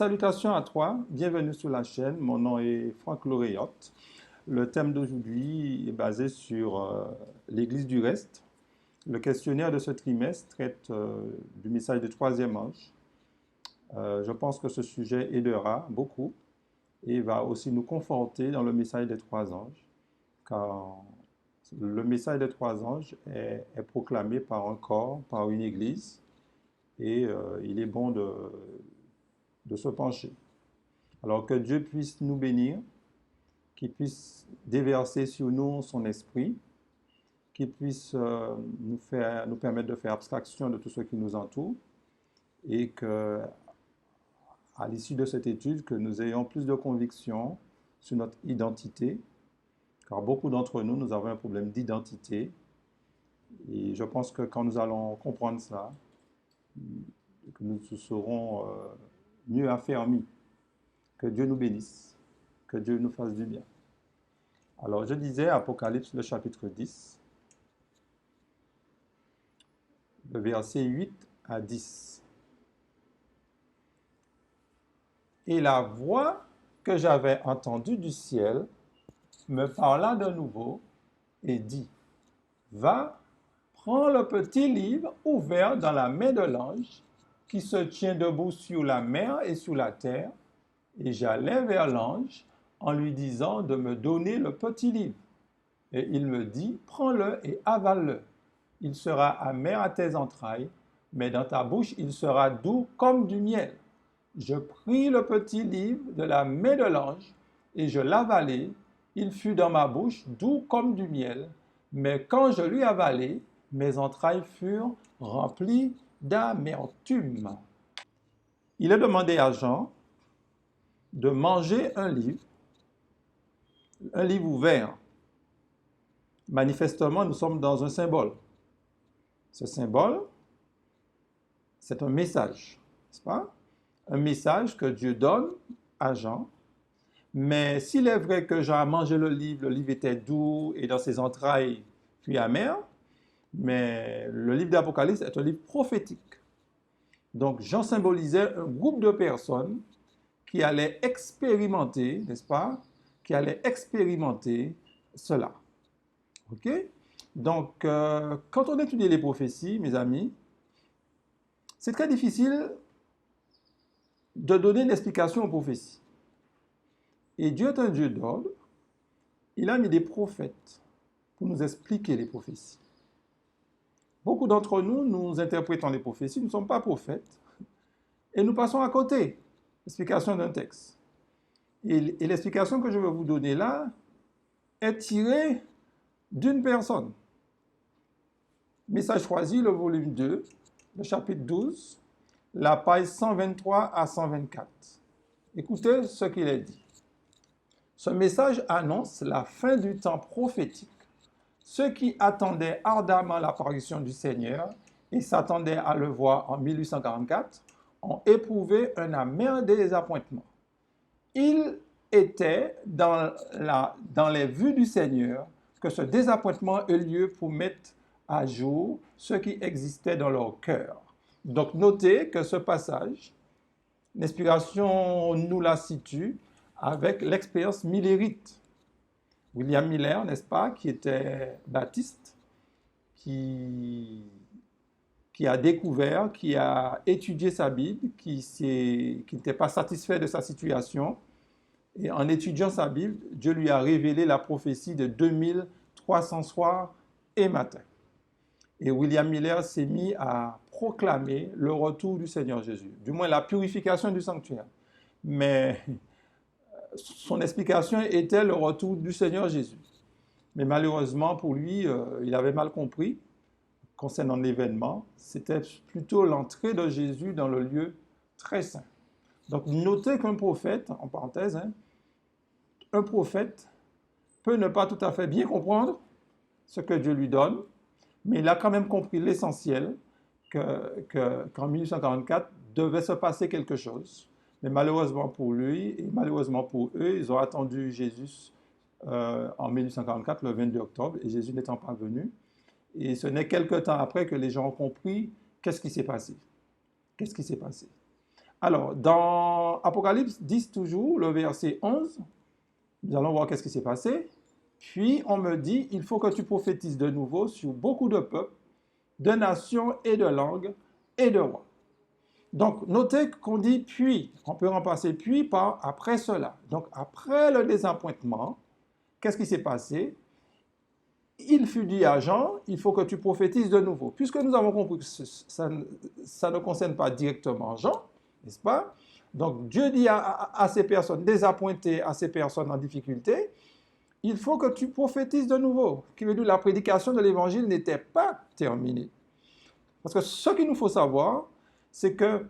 Salutations à toi, bienvenue sur la chaîne. Mon nom est Franck Loriotte. Le thème d'aujourd'hui est basé sur l'Église du reste. Le questionnaire de ce trimestre traite du message du troisième ange. Je pense que ce sujet aidera beaucoup et va aussi nous conforter dans le message des trois anges, car le message des trois anges est proclamé par un corps, par une Église, et il est bon de se pencher. Alors que Dieu puisse nous bénir, qu'il puisse déverser sur nous son esprit, qu'il puisse nous permettre de faire abstraction de tout ce qui nous entoure et que, à l'issue de cette étude, que nous ayons plus de conviction sur notre identité, car beaucoup d'entre nous, nous avons un problème d'identité et je pense que quand nous allons comprendre ça, que nous serons mieux affermis. Que Dieu nous bénisse, que Dieu nous fasse du bien. Alors, je disais Apocalypse, le chapitre 10, le verset 8 à 10. Et la voix que j'avais entendue du ciel me parla de nouveau et dit, va, prends le petit livre ouvert dans la main de l'ange qui se tient debout sur la mer et sur la terre. Et j'allai vers l'ange en lui disant de me donner le petit livre. Et il me dit, prends-le et avale-le. Il sera amer à tes entrailles, mais dans ta bouche il sera doux comme du miel. Je pris le petit livre de la main de l'ange et je l'avalai. Il fut dans ma bouche doux comme du miel, mais quand je lui avalai, mes entrailles furent remplies d'amertume. Il est demandé à Jean de manger un livre ouvert. Manifestement, nous sommes dans un symbole. Ce symbole, c'est un message, n'est-ce pas? Un message que Dieu donne à Jean. Mais s'il est vrai que Jean a mangé le livre était doux et dans ses entrailles puis amer, mais le livre d'Apocalypse est un livre prophétique. Donc Jean symbolisait un groupe de personnes qui allaient expérimenter, n'est-ce pas? Qui allaient expérimenter cela. OK? Donc, quand on étudie les prophéties, mes amis, c'est très difficile de donner une explication aux prophéties. Et Dieu est un Dieu d'ordre. Il a mis des prophètes pour nous expliquer les prophéties. Beaucoup d'entre nous, nous interprétons les prophéties, nous ne sommes pas prophètes, et nous passons à côté l'explication d'un texte. Et l'explication que je vais vous donner là est tirée d'une personne. Message choisi, le volume 2, le chapitre 12, la page 123 à 124. Écoutez ce qu'il est dit. Ce message annonce la fin du temps prophétique. Ceux qui attendaient ardemment l'apparition du Seigneur et s'attendaient à le voir en 1844 ont éprouvé un amer désappointement. Il était dans les vues du Seigneur que ce désappointement ait lieu pour mettre à jour ce qui existait dans leur cœur. Donc notez que ce passage, l'inspiration nous la situe avec l'expérience millérite. William Miller, n'est-ce pas, qui était baptiste, qui a découvert, qui a étudié sa Bible, qui n'était pas satisfait de sa situation. Et en étudiant sa Bible, Dieu lui a révélé la prophétie de 2300 soirs et matins. Et William Miller s'est mis à proclamer le retour du Seigneur Jésus, du moins la purification du sanctuaire. Mais son explication était le retour du Seigneur Jésus. Mais malheureusement pour lui, il avait mal compris concernant l'événement. C'était plutôt l'entrée de Jésus dans le lieu très saint. Donc notez qu'un prophète, en parenthèse, un prophète peut ne pas tout à fait bien comprendre ce que Dieu lui donne, mais il a quand même compris l'essentiel qu'en 1844 devait se passer quelque chose. Mais malheureusement pour lui et malheureusement pour eux, ils ont attendu Jésus en 1844, le 22 octobre, et Jésus n'étant pas venu. Et ce n'est quelque temps après que les gens ont compris qu'est-ce qui s'est passé. Qu'est-ce qui s'est passé? Alors, dans Apocalypse 10 toujours, le verset 11, nous allons voir qu'est-ce qui s'est passé. Puis on me dit, il faut que tu prophétises de nouveau sur beaucoup de peuples, de nations et de langues et de rois. Donc, notez qu'on dit puis. On peut remplacer puis par après cela. Donc, après le désappointement, qu'est-ce qui s'est passé? Il fut dit à Jean, il faut que tu prophétises de nouveau. Puisque nous avons compris que ça ne concerne pas directement Jean, n'est-ce pas? Donc, Dieu dit à ces personnes désappointées, à ces personnes en difficulté, il faut que tu prophétises de nouveau. Ce qui veut dire que la prédication de l'évangile n'était pas terminée. Parce que ce qu'il nous faut savoir, c'est que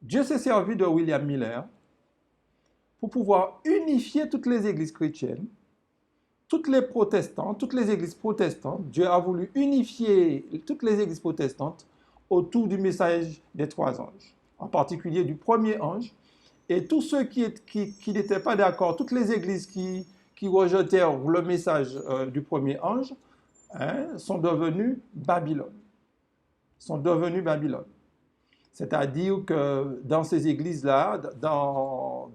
Dieu s'est servi de William Miller pour pouvoir unifier toutes les églises chrétiennes, toutes les protestants, toutes les églises protestantes. Dieu a voulu unifier toutes les églises protestantes autour du message des trois anges, en particulier du premier ange. Et tous ceux qui n'étaient pas d'accord, toutes les églises qui rejetèrent le message du premier ange, sont devenues Babylone. C'est-à-dire que dans ces églises-là, dans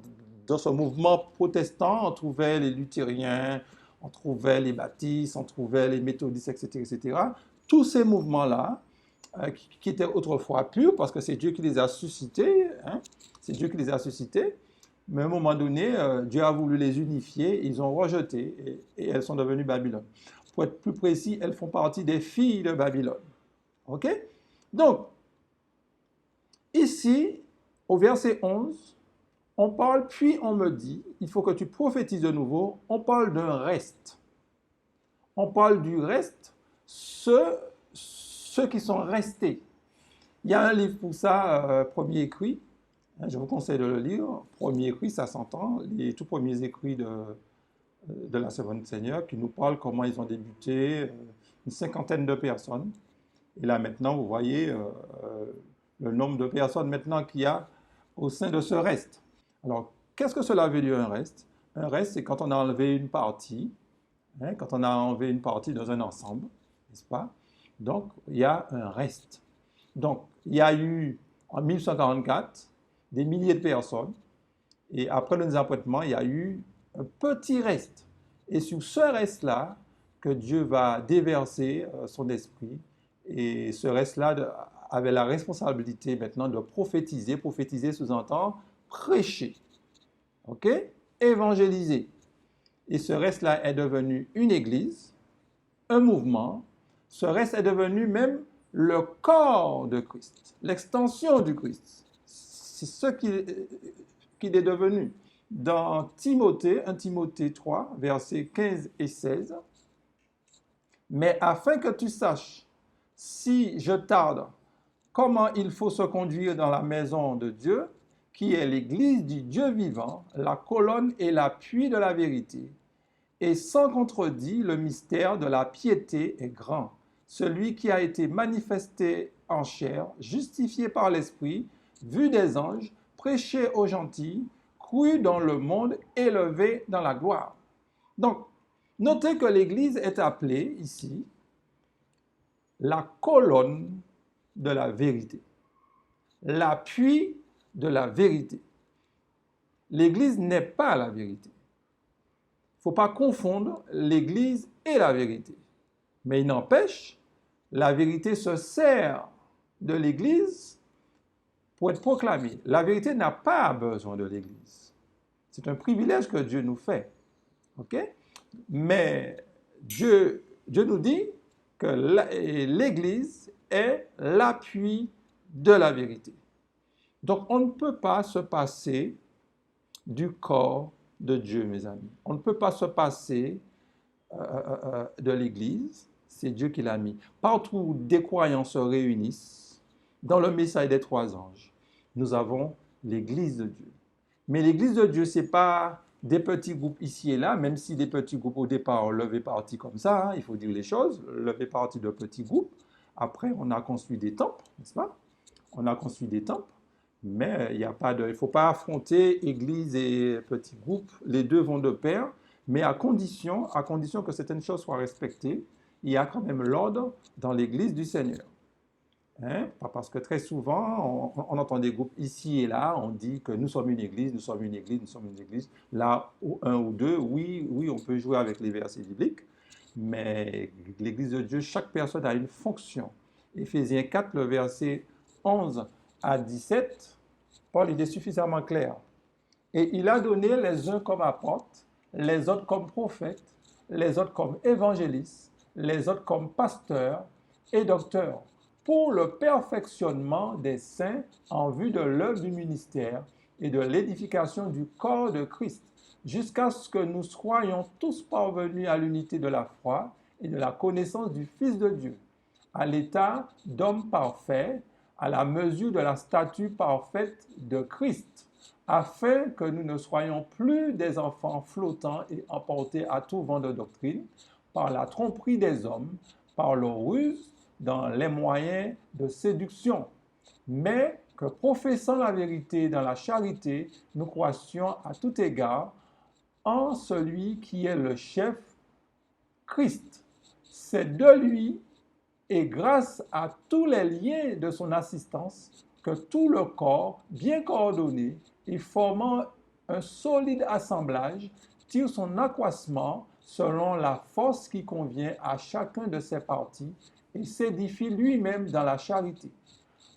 ce mouvement protestant, on trouvait les luthériens, on trouvait les baptistes, on trouvait les méthodistes, etc., etc. Tous ces mouvements-là, qui étaient autrefois purs, parce que c'est Dieu qui les a suscités, c'est Dieu qui les a suscités, mais à un moment donné, Dieu a voulu les unifier, ils ont rejeté, et elles sont devenues Babylone. Pour être plus précis, elles font partie des filles de Babylone. OK? Donc, ici, au verset 11, on parle, puis on me dit, il faut que tu prophétises de nouveau, on parle d'un reste. On parle du reste, ceux qui sont restés. Il y a un livre pour ça, Premier écrit, je vous conseille de le lire. Premier écrit, ça s'entend, les tout premiers écrits de la Seconde Seigneur, qui nous parlent comment ils ont débuté, une cinquantaine de personnes. Et là maintenant, vous voyez le nombre de personnes maintenant qu'il y a au sein de ce reste. Alors, qu'est-ce que cela veut dire un reste? Un reste, c'est quand on a enlevé une partie, quand on a enlevé une partie dans un ensemble, n'est-ce pas? Donc, il y a un reste. Donc, il y a eu, en 1844, des milliers de personnes, et après le désappointement, il y a eu un petit reste. Et sur ce reste-là, que Dieu va déverser son esprit, et ce reste-là avait la responsabilité maintenant de prophétiser. Prophétiser sous-entend prêcher, ok? Évangéliser. Et ce reste-là est devenu une église, un mouvement. Ce reste est devenu même le corps de Christ, l'extension du Christ. C'est ce qu'il est devenu. Dans Timothée, 1 Timothée 3, versets 15 et 16, « Mais afin que tu saches, si je tarde, comment il faut se conduire dans la maison de Dieu, qui est l'église du Dieu vivant, la colonne et l'appui de la vérité. Et sans contredit, le mystère de la piété est grand. Celui qui a été manifesté en chair, justifié par l'Esprit, vu des anges, prêché aux gentils, cru dans le monde, élevé dans la gloire. » Donc, notez que l'Église est appelée ici la colonne de la vérité, l'appui de la vérité. L'Église n'est pas la vérité. Il ne faut pas confondre l'Église et la vérité. Mais il n'empêche, la vérité se sert de l'Église pour être proclamée. La vérité n'a pas besoin de l'Église. C'est un privilège que Dieu nous fait. OK? Mais Dieu nous dit que l'Église est l'appui de la vérité. Donc, on ne peut pas se passer du corps de Dieu, mes amis. On ne peut pas se passer de l'Église. C'est Dieu qui l'a mis. Partout où des croyants se réunissent, dans le message des trois anges, nous avons l'Église de Dieu. Mais l'Église de Dieu, ce n'est pas des petits groupes ici et là, même si des petits groupes au départ ont levé parti comme ça, il faut dire les choses, levé parti de petits groupes. Après, on a construit des temples, n'est-ce pas? On a construit des temples, mais il ne faut pas affronter Église et petits groupes. Les deux vont de pair, mais à condition que certaines choses soient respectées. Il y a quand même l'ordre dans l'Église du Seigneur. Hein? Parce que très souvent, on entend des groupes ici et là, on dit que nous sommes une église, nous sommes une église, nous sommes une église. Là, un ou deux, oui, oui, on peut jouer avec les versets bibliques, mais l'église de Dieu, chaque personne a une fonction. Éphésiens 4, le verset 11 à 17, Paul il est suffisamment clair. Et il a donné les uns comme apôtres, les autres comme prophètes, les autres comme évangélistes, les autres comme pasteurs et docteurs, pour le perfectionnement des saints en vue de l'œuvre du ministère et de l'édification du corps de Christ, jusqu'à ce que nous soyons tous parvenus à l'unité de la foi et de la connaissance du Fils de Dieu, à l'état d'homme parfait, à la mesure de la stature parfaite de Christ, afin que nous ne soyons plus des enfants flottants et emportés à tout vent de doctrine, par la tromperie des hommes, par leur ruse, dans les moyens de séduction, mais que professant la vérité dans la charité, nous croissions à tout égard en celui qui est le chef, Christ. C'est de lui et grâce à tous les liens de son assistance que tout le corps, bien coordonné et formant un solide assemblage, tire son accroissement selon la force qui convient à chacun de ses parties et s'édifie lui-même dans la charité.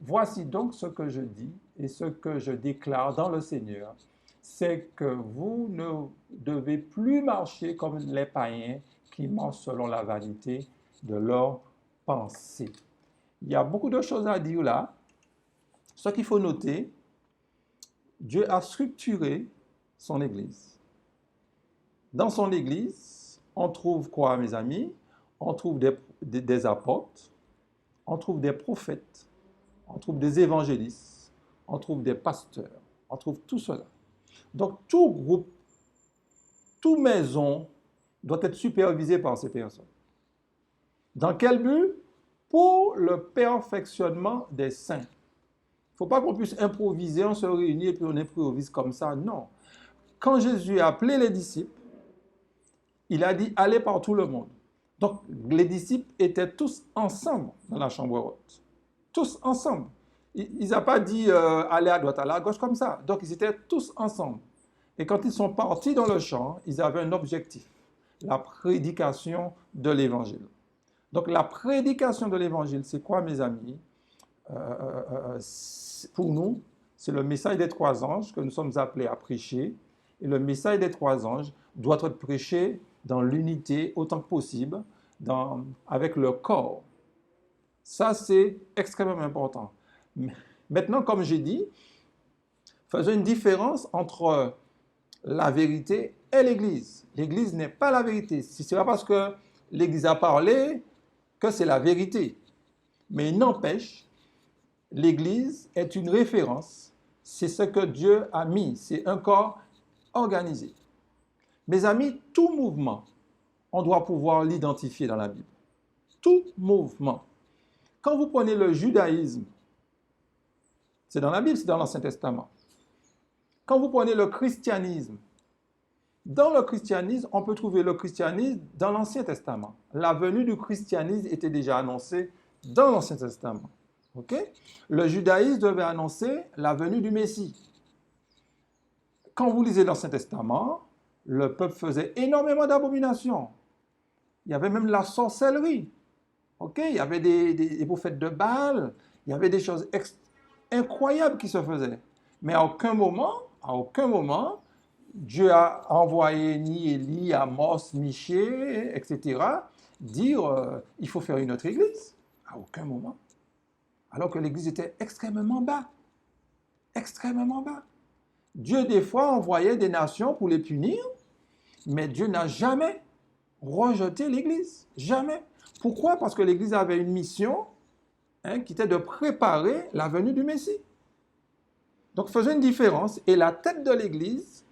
Voici donc ce que je dis et ce que je déclare dans le Seigneur, c'est que vous ne devez plus marcher comme les païens qui marchent selon la vanité de leur pensée. Il y a beaucoup de choses à dire là. Ce qu'il faut noter, Dieu a structuré son Église. Dans son Église, on trouve quoi, mes amis? On trouve des apôtres, on trouve des prophètes, on trouve des évangélistes, on trouve des pasteurs, on trouve tout cela. Donc, tout groupe, toute maison doit être supervisé par ces personnes. Dans quel but? Pour le perfectionnement des saints. Il ne faut pas qu'on puisse improviser, on se réunit et puis on improvise comme ça. Non. Quand Jésus a appelé les disciples, il a dit, allez par tout le monde. Donc, les disciples étaient tous ensemble dans la chambre haute. Tous ensemble. Il n'a pas dit, allez à droite, allez à gauche comme ça. Donc, ils étaient tous ensemble. Et quand ils sont partis dans le champ, ils avaient un objectif, la prédication de l'Évangile. Donc, la prédication de l'Évangile, c'est quoi, mes amis? Pour nous, c'est le message des trois anges que nous sommes appelés à prêcher. Et le message des trois anges doit être prêché dans l'unité autant que possible, avec le corps. Ça, c'est extrêmement important. Maintenant, comme j'ai dit, faisons une différence entre la vérité et l'Église. L'Église n'est pas la vérité. Ce n'est pas parce que l'Église a parlé que c'est la vérité. Mais il n'empêche, l'Église est une référence. C'est ce que Dieu a mis. C'est un corps organisé. Mes amis, tout mouvement, on doit pouvoir l'identifier dans la Bible. Tout mouvement. Quand vous prenez le judaïsme, c'est dans la Bible, c'est dans l'Ancien Testament. Quand vous prenez le christianisme, dans le christianisme, on peut trouver le christianisme dans l'Ancien Testament. La venue du christianisme était déjà annoncée dans l'Ancien Testament. Okay? Le judaïsme devait annoncer la venue du Messie. Quand vous lisez l'Ancien Testament, le peuple faisait énormément d'abominations. Il y avait même la sorcellerie. Okay? Il y avait des prophètes de Baal. Il y avait des choses incroyables qui se faisaient. Mais à aucun moment, Dieu a envoyé ni Élie, Amos, Michée, etc., dire il faut faire une autre église. À aucun moment. Alors que l'église était extrêmement bas. Extrêmement bas. Dieu, des fois, envoyait des nations pour les punir, mais Dieu n'a jamais rejeté l'église. Jamais. Pourquoi? Parce que l'église avait une mission qui était de préparer la venue du Messie. Donc, faisait une différence. Et la tête de l'église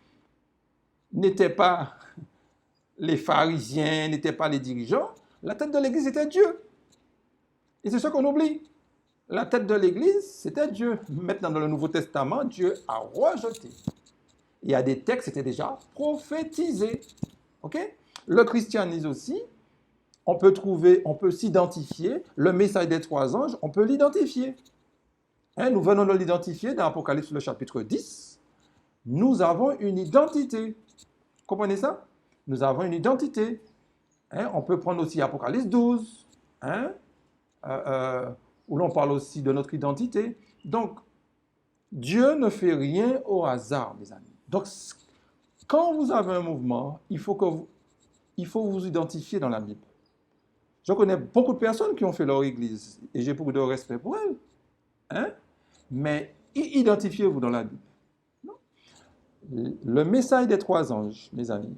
n'était pas les pharisiens, n'était pas les dirigeants. La tête de l'église était Dieu. Et c'est ce qu'on oublie. La tête de l'église, c'était Dieu. Maintenant, dans le Nouveau Testament, Dieu a rejeté. Il y a des textes qui étaient déjà prophétisés. OK? Le christianisme aussi, on peut s'identifier. Le message des trois anges, on peut l'identifier. Hein, nous venons de l'identifier dans Apocalypse, le chapitre 10. Nous avons une identité. Comprenez ça? Nous avons une identité. Hein, on peut prendre aussi Apocalypse 12, hein, où l'on parle aussi de notre identité. Donc, Dieu ne fait rien au hasard, mes amis. Donc, quand vous avez un mouvement, il faut vous identifier dans la Bible. Je connais beaucoup de personnes qui ont fait leur église et j'ai beaucoup de respect pour elles. Hein? Mais identifiez-vous dans la Bible. Le message des trois anges, mes amis,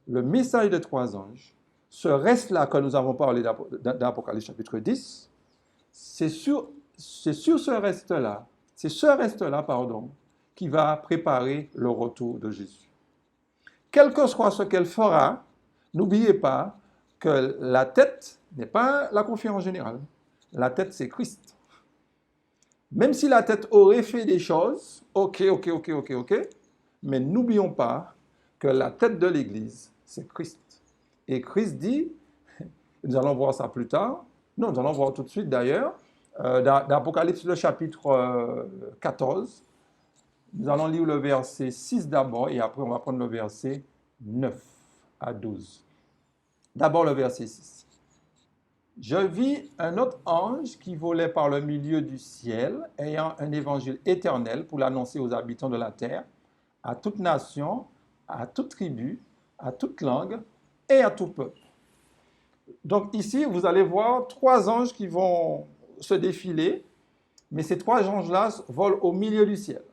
le message des trois anges, ce reste-là que nous avons parlé d'Apocalypse chapitre 10, c'est sur ce reste-là, qui va préparer le retour de Jésus. Quel que soit ce qu'elle fera, n'oubliez pas que la tête n'est pas la conférence générale. La tête, c'est Christ. Même si la tête aurait fait des choses, ok, mais n'oublions pas que la tête de l'Église, c'est Christ. Et Christ dit, nous allons voir ça plus tard, non, nous allons voir tout de suite d'ailleurs, dans Apocalypse le chapitre 14, nous allons lire le verset 6 d'abord et après on va prendre le verset 9 à 12. D'abord le verset 6. Je vis un autre ange qui volait par le milieu du ciel, ayant un évangile éternel pour l'annoncer aux habitants de la terre, à toute nation, à toute tribu, à toute langue et à tout peuple. Donc ici, vous allez voir trois anges qui vont se défiler, mais ces trois anges-là volent au milieu du ciel.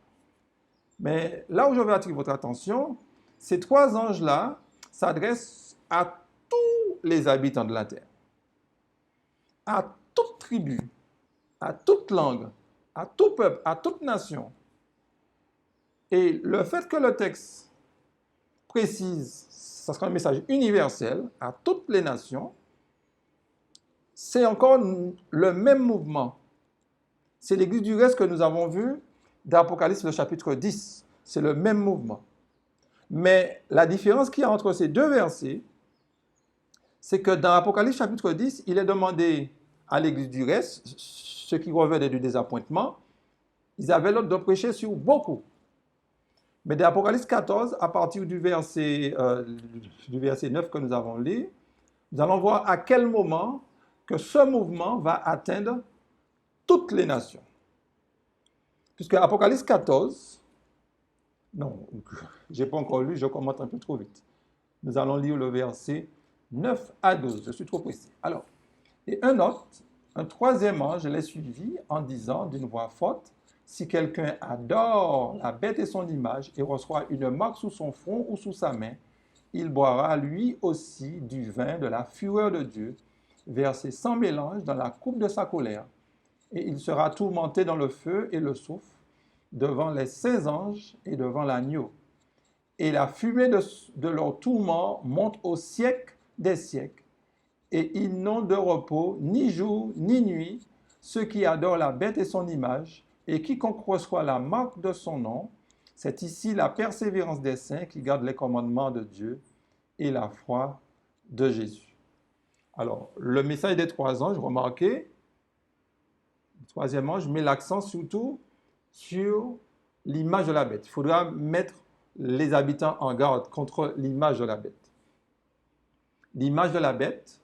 Mais là où je veux attirer votre attention, ces trois anges-là s'adressent à tous les habitants de la terre, à toute tribu, à toute langue, à tout peuple, à toute nation. Et le fait que le texte précise, ça sera un message universel à toutes les nations, c'est encore le même mouvement. C'est l'Église du reste que nous avons vu d'Apocalypse le chapitre 10. C'est le même mouvement. Mais la différence qu'il y a entre ces deux versets, c'est que dans Apocalypse chapitre 10, il est demandé à l'Église du reste, ceux qui revenaient du désappointement, ils avaient l'ordre de prêcher sur beaucoup. Mais dans Apocalypse 14, à partir du verset 9 que nous avons lu, nous allons voir à quel moment que ce mouvement va atteindre toutes les nations. Puisque Apocalypse 14, non, je n'ai pas encore lu, je commente un peu trop vite. Nous allons lire le verset 9 à 12, je suis trop précis. Alors, et un troisième ange les suivit en disant d'une voix forte, si quelqu'un adore la bête et son image et reçoit une marque sous son front ou sous sa main, il boira lui aussi du vin de la fureur de Dieu, versé sans mélange dans la coupe de sa colère. Et il sera tourmenté dans le feu et le soufre, devant les saints anges et devant l'agneau. Et la fumée de leur tourment monte au siècle des siècles. Et ils n'ont de repos ni jour ni nuit, ceux qui adorent la bête et son image, et quiconque reçoit la marque de son nom. C'est ici la persévérance des saints qui gardent les commandements de Dieu et la foi de Jésus. Alors, le message des trois anges, remarquez, le troisième ange met l'accent surtout sur l'image de la bête. Il faudra mettre les habitants en garde contre l'image de la bête. L'image de la bête,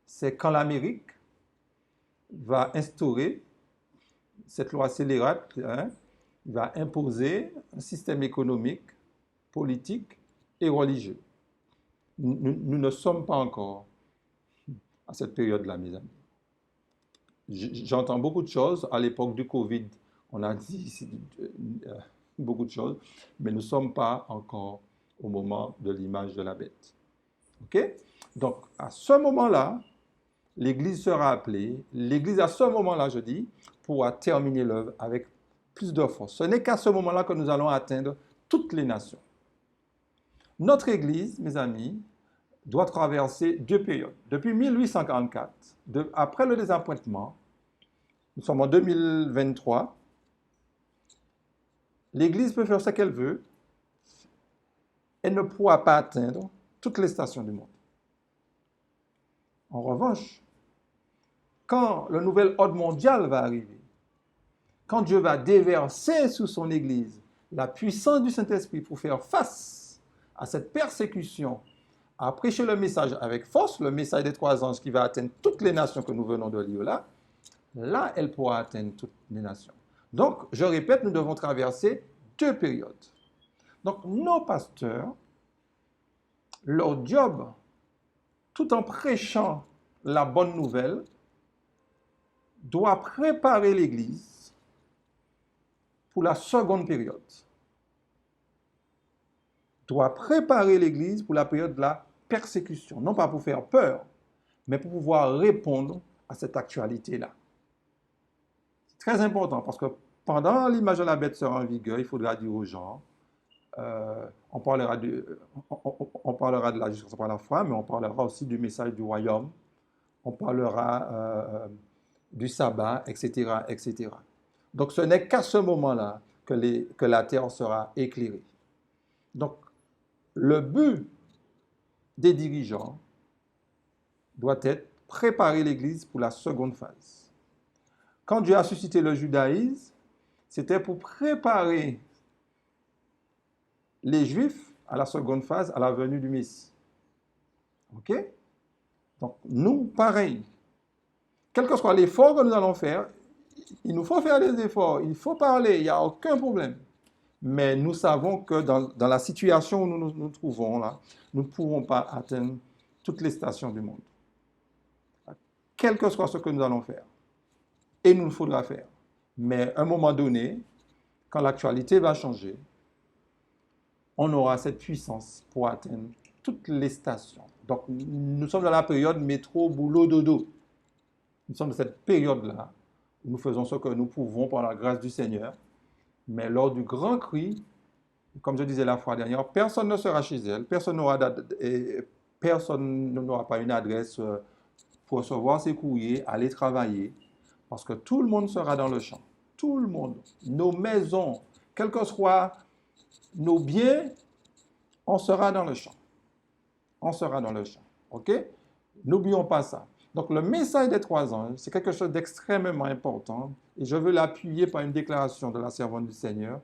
c'est quand l'Amérique va instaurer cette loi scélérate, va imposer un système économique, politique et religieux. Nous ne sommes pas encore à cette période-là, mes amis. J'entends beaucoup de choses. À l'époque du Covid, on a dit beaucoup de choses, mais nous ne sommes pas encore au moment de l'image de la bête. OK? Donc, à ce moment-là, l'Église sera appelée. L'Église, à ce moment-là, je dis, pourra terminer l'œuvre avec plus de force. Ce n'est qu'à ce moment-là que nous allons atteindre toutes les nations. Notre Église, mes amis, doit traverser deux périodes. Depuis 1844, après le désappointement, nous sommes en 2023, l'Église peut faire ce qu'elle veut, elle ne pourra pas atteindre toutes les stations du monde. En revanche, quand le nouvel ordre mondial va arriver, quand Dieu va déverser sur son Église la puissance du Saint-Esprit pour faire face à cette persécution, à prêcher le message avec force, le message des 3 anges qui va atteindre toutes les nations que nous venons de lire là, là, elle pourra atteindre toutes les nations. Donc, je répète, nous devons traverser 2 périodes. Donc, nos pasteurs, leur job, tout en prêchant la bonne nouvelle, doit préparer l'Église pour la seconde période. Doit préparer l'Église pour la période de la persécution. Non pas pour faire peur, mais pour pouvoir répondre à cette actualité-là. C'est très important parce que pendant l'image de la bête sera en vigueur, il faudra dire aux gens, on parlera de la justice par la foi, mais on parlera aussi du message du royaume, on parlera du sabbat, etc., etc. Donc ce n'est qu'à ce moment-là que la terre sera éclairée. Donc le but des dirigeants doit être préparer l'Église pour la seconde phase. Quand Dieu a suscité le judaïsme, c'était pour préparer les Juifs à la seconde phase, à la venue du Messie. OK? Donc, nous, pareil. Quel que soit l'effort que nous allons faire, il nous faut faire des efforts, il faut parler, il n'y a aucun problème. Mais nous savons que dans la situation où nous nous trouvons là, nous ne pourrons pas atteindre toutes les stations du monde. Quel que soit ce que nous allons faire. Et nous le faudra faire. Mais à un moment donné, quand l'actualité va changer, on aura cette puissance pour atteindre toutes les stations. Donc, nous sommes dans la période métro, boulot, dodo. Nous sommes dans cette période-là où nous faisons ce que nous pouvons par la grâce du Seigneur. Mais lors du grand cri, comme je disais la fois dernière, personne ne sera chez elle, personne n'aura pas une adresse pour recevoir ses courriers, aller travailler, parce que tout le monde sera dans le champ. Tout le monde. Nos maisons, quels que soient nos biens, on sera dans le champ. On sera dans le champ. OK? N'oublions pas ça. Donc, le message des 3 anges, c'est quelque chose d'extrêmement important et je veux l'appuyer par une déclaration de la servante du Seigneur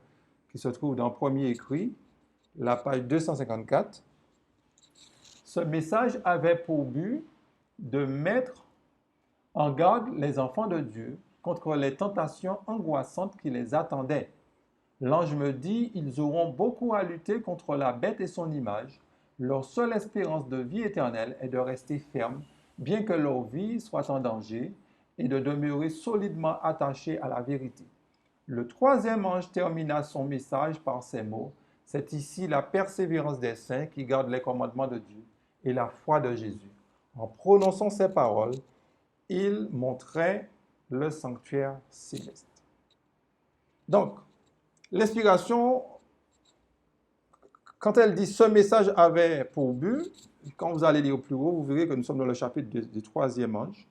qui se trouve dans Premier Écrit, la page 254. Ce message avait pour but de mettre en garde les enfants de Dieu contre les tentations angoissantes qui les attendaient. L'ange me dit, ils auront beaucoup à lutter contre la bête et son image. Leur seule espérance de vie éternelle est de rester ferme, bien que leur vie soit en danger, et de demeurer solidement attachés à la vérité. Le 3e ange termina son message par ces mots. C'est ici la persévérance des saints qui gardent les commandements de Dieu et la foi de Jésus. En prononçant ces paroles, il montrait le sanctuaire céleste. Donc, l'inspiration, quand elle dit ce message avait pour but, quand vous allez lire plus haut, vous verrez que nous sommes dans le chapitre du 3e ange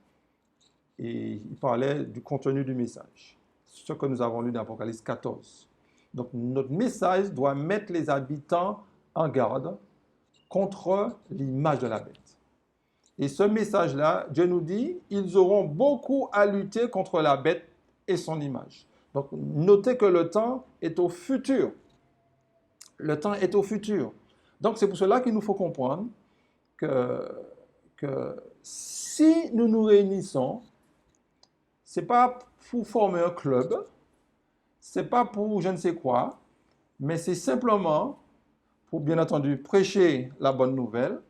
et il parlait du contenu du message, ce que nous avons lu dans Apocalypse 14. Donc notre message doit mettre les habitants en garde contre l'image de la bête. Et ce message-là, Dieu nous dit, ils auront beaucoup à lutter contre la bête et son image. Donc notez que le temps est au futur. Le temps est au futur. Donc c'est pour cela qu'il nous faut comprendre que si nous nous réunissons, ce n'est pas pour former un club, ce n'est pas pour je ne sais quoi, mais c'est simplement pour, bien entendu, prêcher la bonne nouvelle,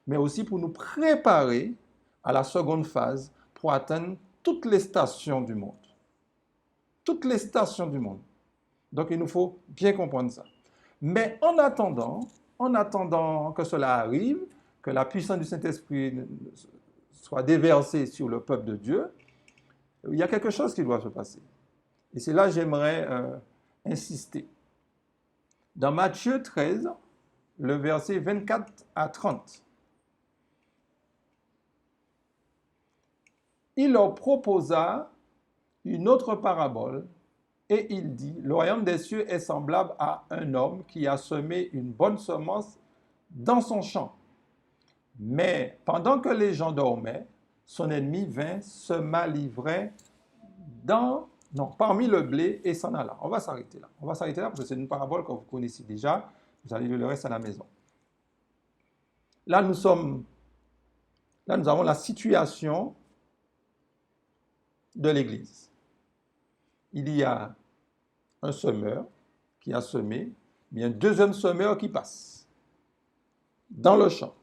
mais aussi pour nous préparer à la seconde phase pour atteindre toutes les stations du monde. Toutes les stations du monde. Donc il nous faut bien comprendre ça. Mais en attendant que cela arrive, que la puissance du Saint-Esprit soit déversée sur le peuple de Dieu, il y a quelque chose qui doit se passer. Et c'est là que j'aimerais insister. Dans Matthieu 13, le verset 24 à 30, il leur proposa une autre parabole et il dit, le royaume des cieux est semblable à un homme qui a semé une bonne semence dans son champ. Mais pendant que les gens dormaient, son ennemi vint, se malivrait parmi le blé et s'en alla. On va s'arrêter là. On va s'arrêter là parce que c'est une parabole que vous connaissez déjà. Vous allez lire le reste à la maison. Là, nous avons la situation de l'Église. Il y a un semeur qui a semé, mais il y a un deuxième semeur qui passe dans le champ.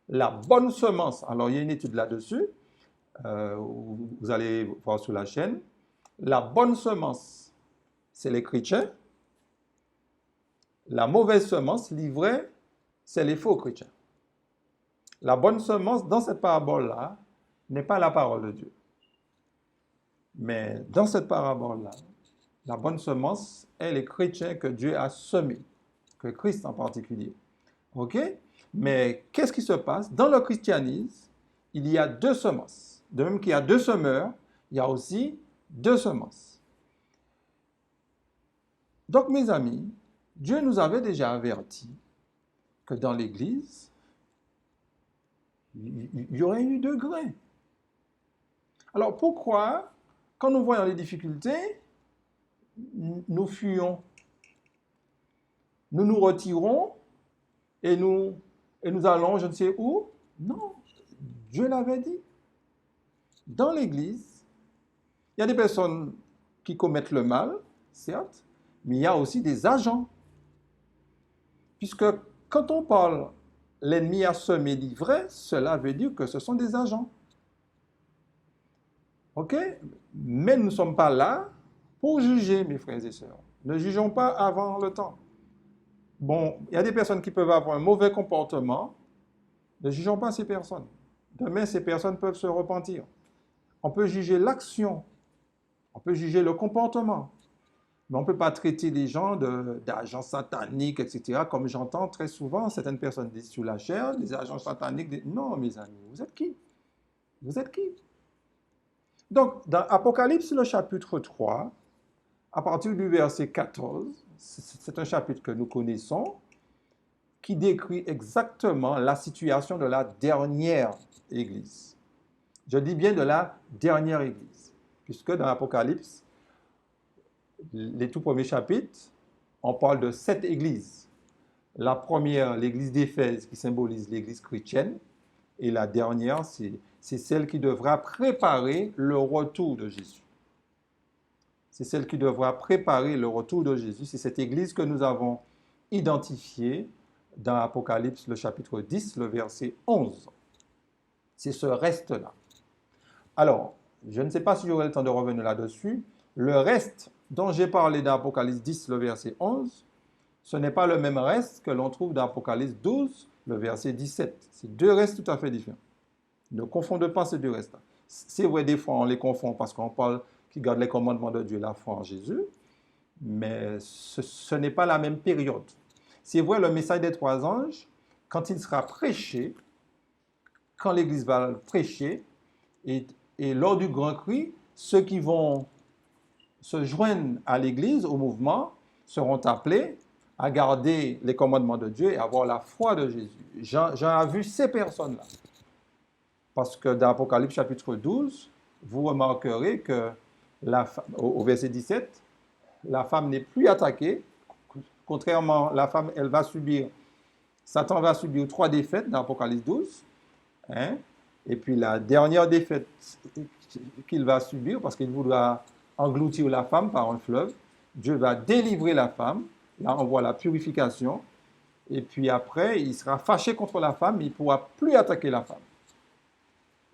La bonne semence, alors il y a une étude là-dessus, vous allez voir sur la chaîne. La bonne semence, c'est les chrétiens. La mauvaise semence, l'ivraie, c'est les faux chrétiens. La bonne semence, dans cette parabole-là, n'est pas la parole de Dieu. Mais dans cette parabole-là, la bonne semence est les chrétiens que Dieu a semés, que Christ en particulier. OK? Mais qu'est-ce qui se passe? Dans le christianisme, il y a deux semences. De même qu'il y a deux semeurs, il y a aussi deux semences. Donc, mes amis, Dieu nous avait déjà averti que dans l'Église, il y aurait eu deux grains. Alors, pourquoi, quand nous voyons les difficultés, nous fuyons? Nous nous retirons et nous allons je ne sais où? Non, Dieu l'avait dit. Dans l'Église, il y a des personnes qui commettent le mal, certes, mais il y a aussi des agents. Puisque quand on parle l'ennemi a semé l'ivraie, cela veut dire que ce sont des agents. OK? Mais nous ne sommes pas là pour juger, mes frères et sœurs. Ne jugeons pas avant le temps. Bon, il y a des personnes qui peuvent avoir un mauvais comportement. Ne jugeons pas ces personnes. Demain, ces personnes peuvent se repentir. On peut juger l'action. On peut juger le comportement. Mais on ne peut pas traiter les gens d'agents sataniques, etc. Comme j'entends très souvent, certaines personnes disent sur la chair, des agents sataniques. Non, mes amis, vous êtes qui? Vous êtes qui? Donc, dans Apocalypse, le chapitre 3, à partir du verset 14, c'est un chapitre que nous connaissons, qui décrit exactement la situation de la dernière Église. Je dis bien de la dernière Église, puisque dans l'Apocalypse, les tout premiers chapitres, on parle de 7 églises. La première, l'église d'Éphèse, qui symbolise l'église chrétienne, et la dernière, c'est celle qui devra préparer le retour de Jésus. C'est celle qui devra préparer le retour de Jésus. C'est cette église que nous avons identifiée dans Apocalypse, le chapitre 10, le verset 11. C'est ce reste-là. Alors, je ne sais pas si j'aurai le temps de revenir là-dessus. Le reste dont j'ai parlé dans Apocalypse 10, le verset 11, ce n'est pas le même reste que l'on trouve dans Apocalypse 12, le verset 17. C'est deux restes tout à fait différents. Ne confondez pas ces deux restes-là. C'est vrai, des fois, on les confond parce qu'on parle qui garde les commandements de Dieu, la foi en Jésus, mais ce n'est pas la même période. C'est vrai, le message des trois anges, quand il sera prêché, quand l'Église va le prêcher, et lors du grand cri, ceux qui vont se joignent à l'Église, au mouvement, seront appelés à garder les commandements de Dieu et à avoir la foi de Jésus. Jean a vu ces personnes-là. Parce que dans Apocalypse chapitre 12, vous remarquerez que au verset 17, la femme n'est plus attaquée. Contrairement, la femme, Satan va subir 3 défaites dans Apocalypse 12. Hein? Et puis la dernière défaite qu'il va subir, parce qu'il voudra engloutir la femme par un fleuve, Dieu va délivrer la femme. Là, on voit la purification. Et puis après, il sera fâché contre la femme, mais il ne pourra plus attaquer la femme.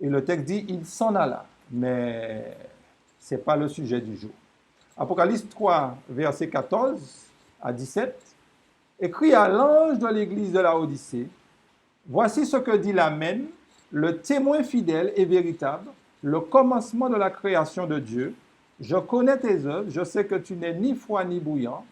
Et le texte dit, il s'en alla. Mais ce n'est pas le sujet du jour. Apocalypse 3, verset 14 à 17, écrit à l'ange de l'église de Laodicée, voici ce que dit l'Amen, le témoin fidèle et véritable, le commencement de la création de Dieu. Je connais tes œuvres, je sais que tu n'es ni froid ni bouillant.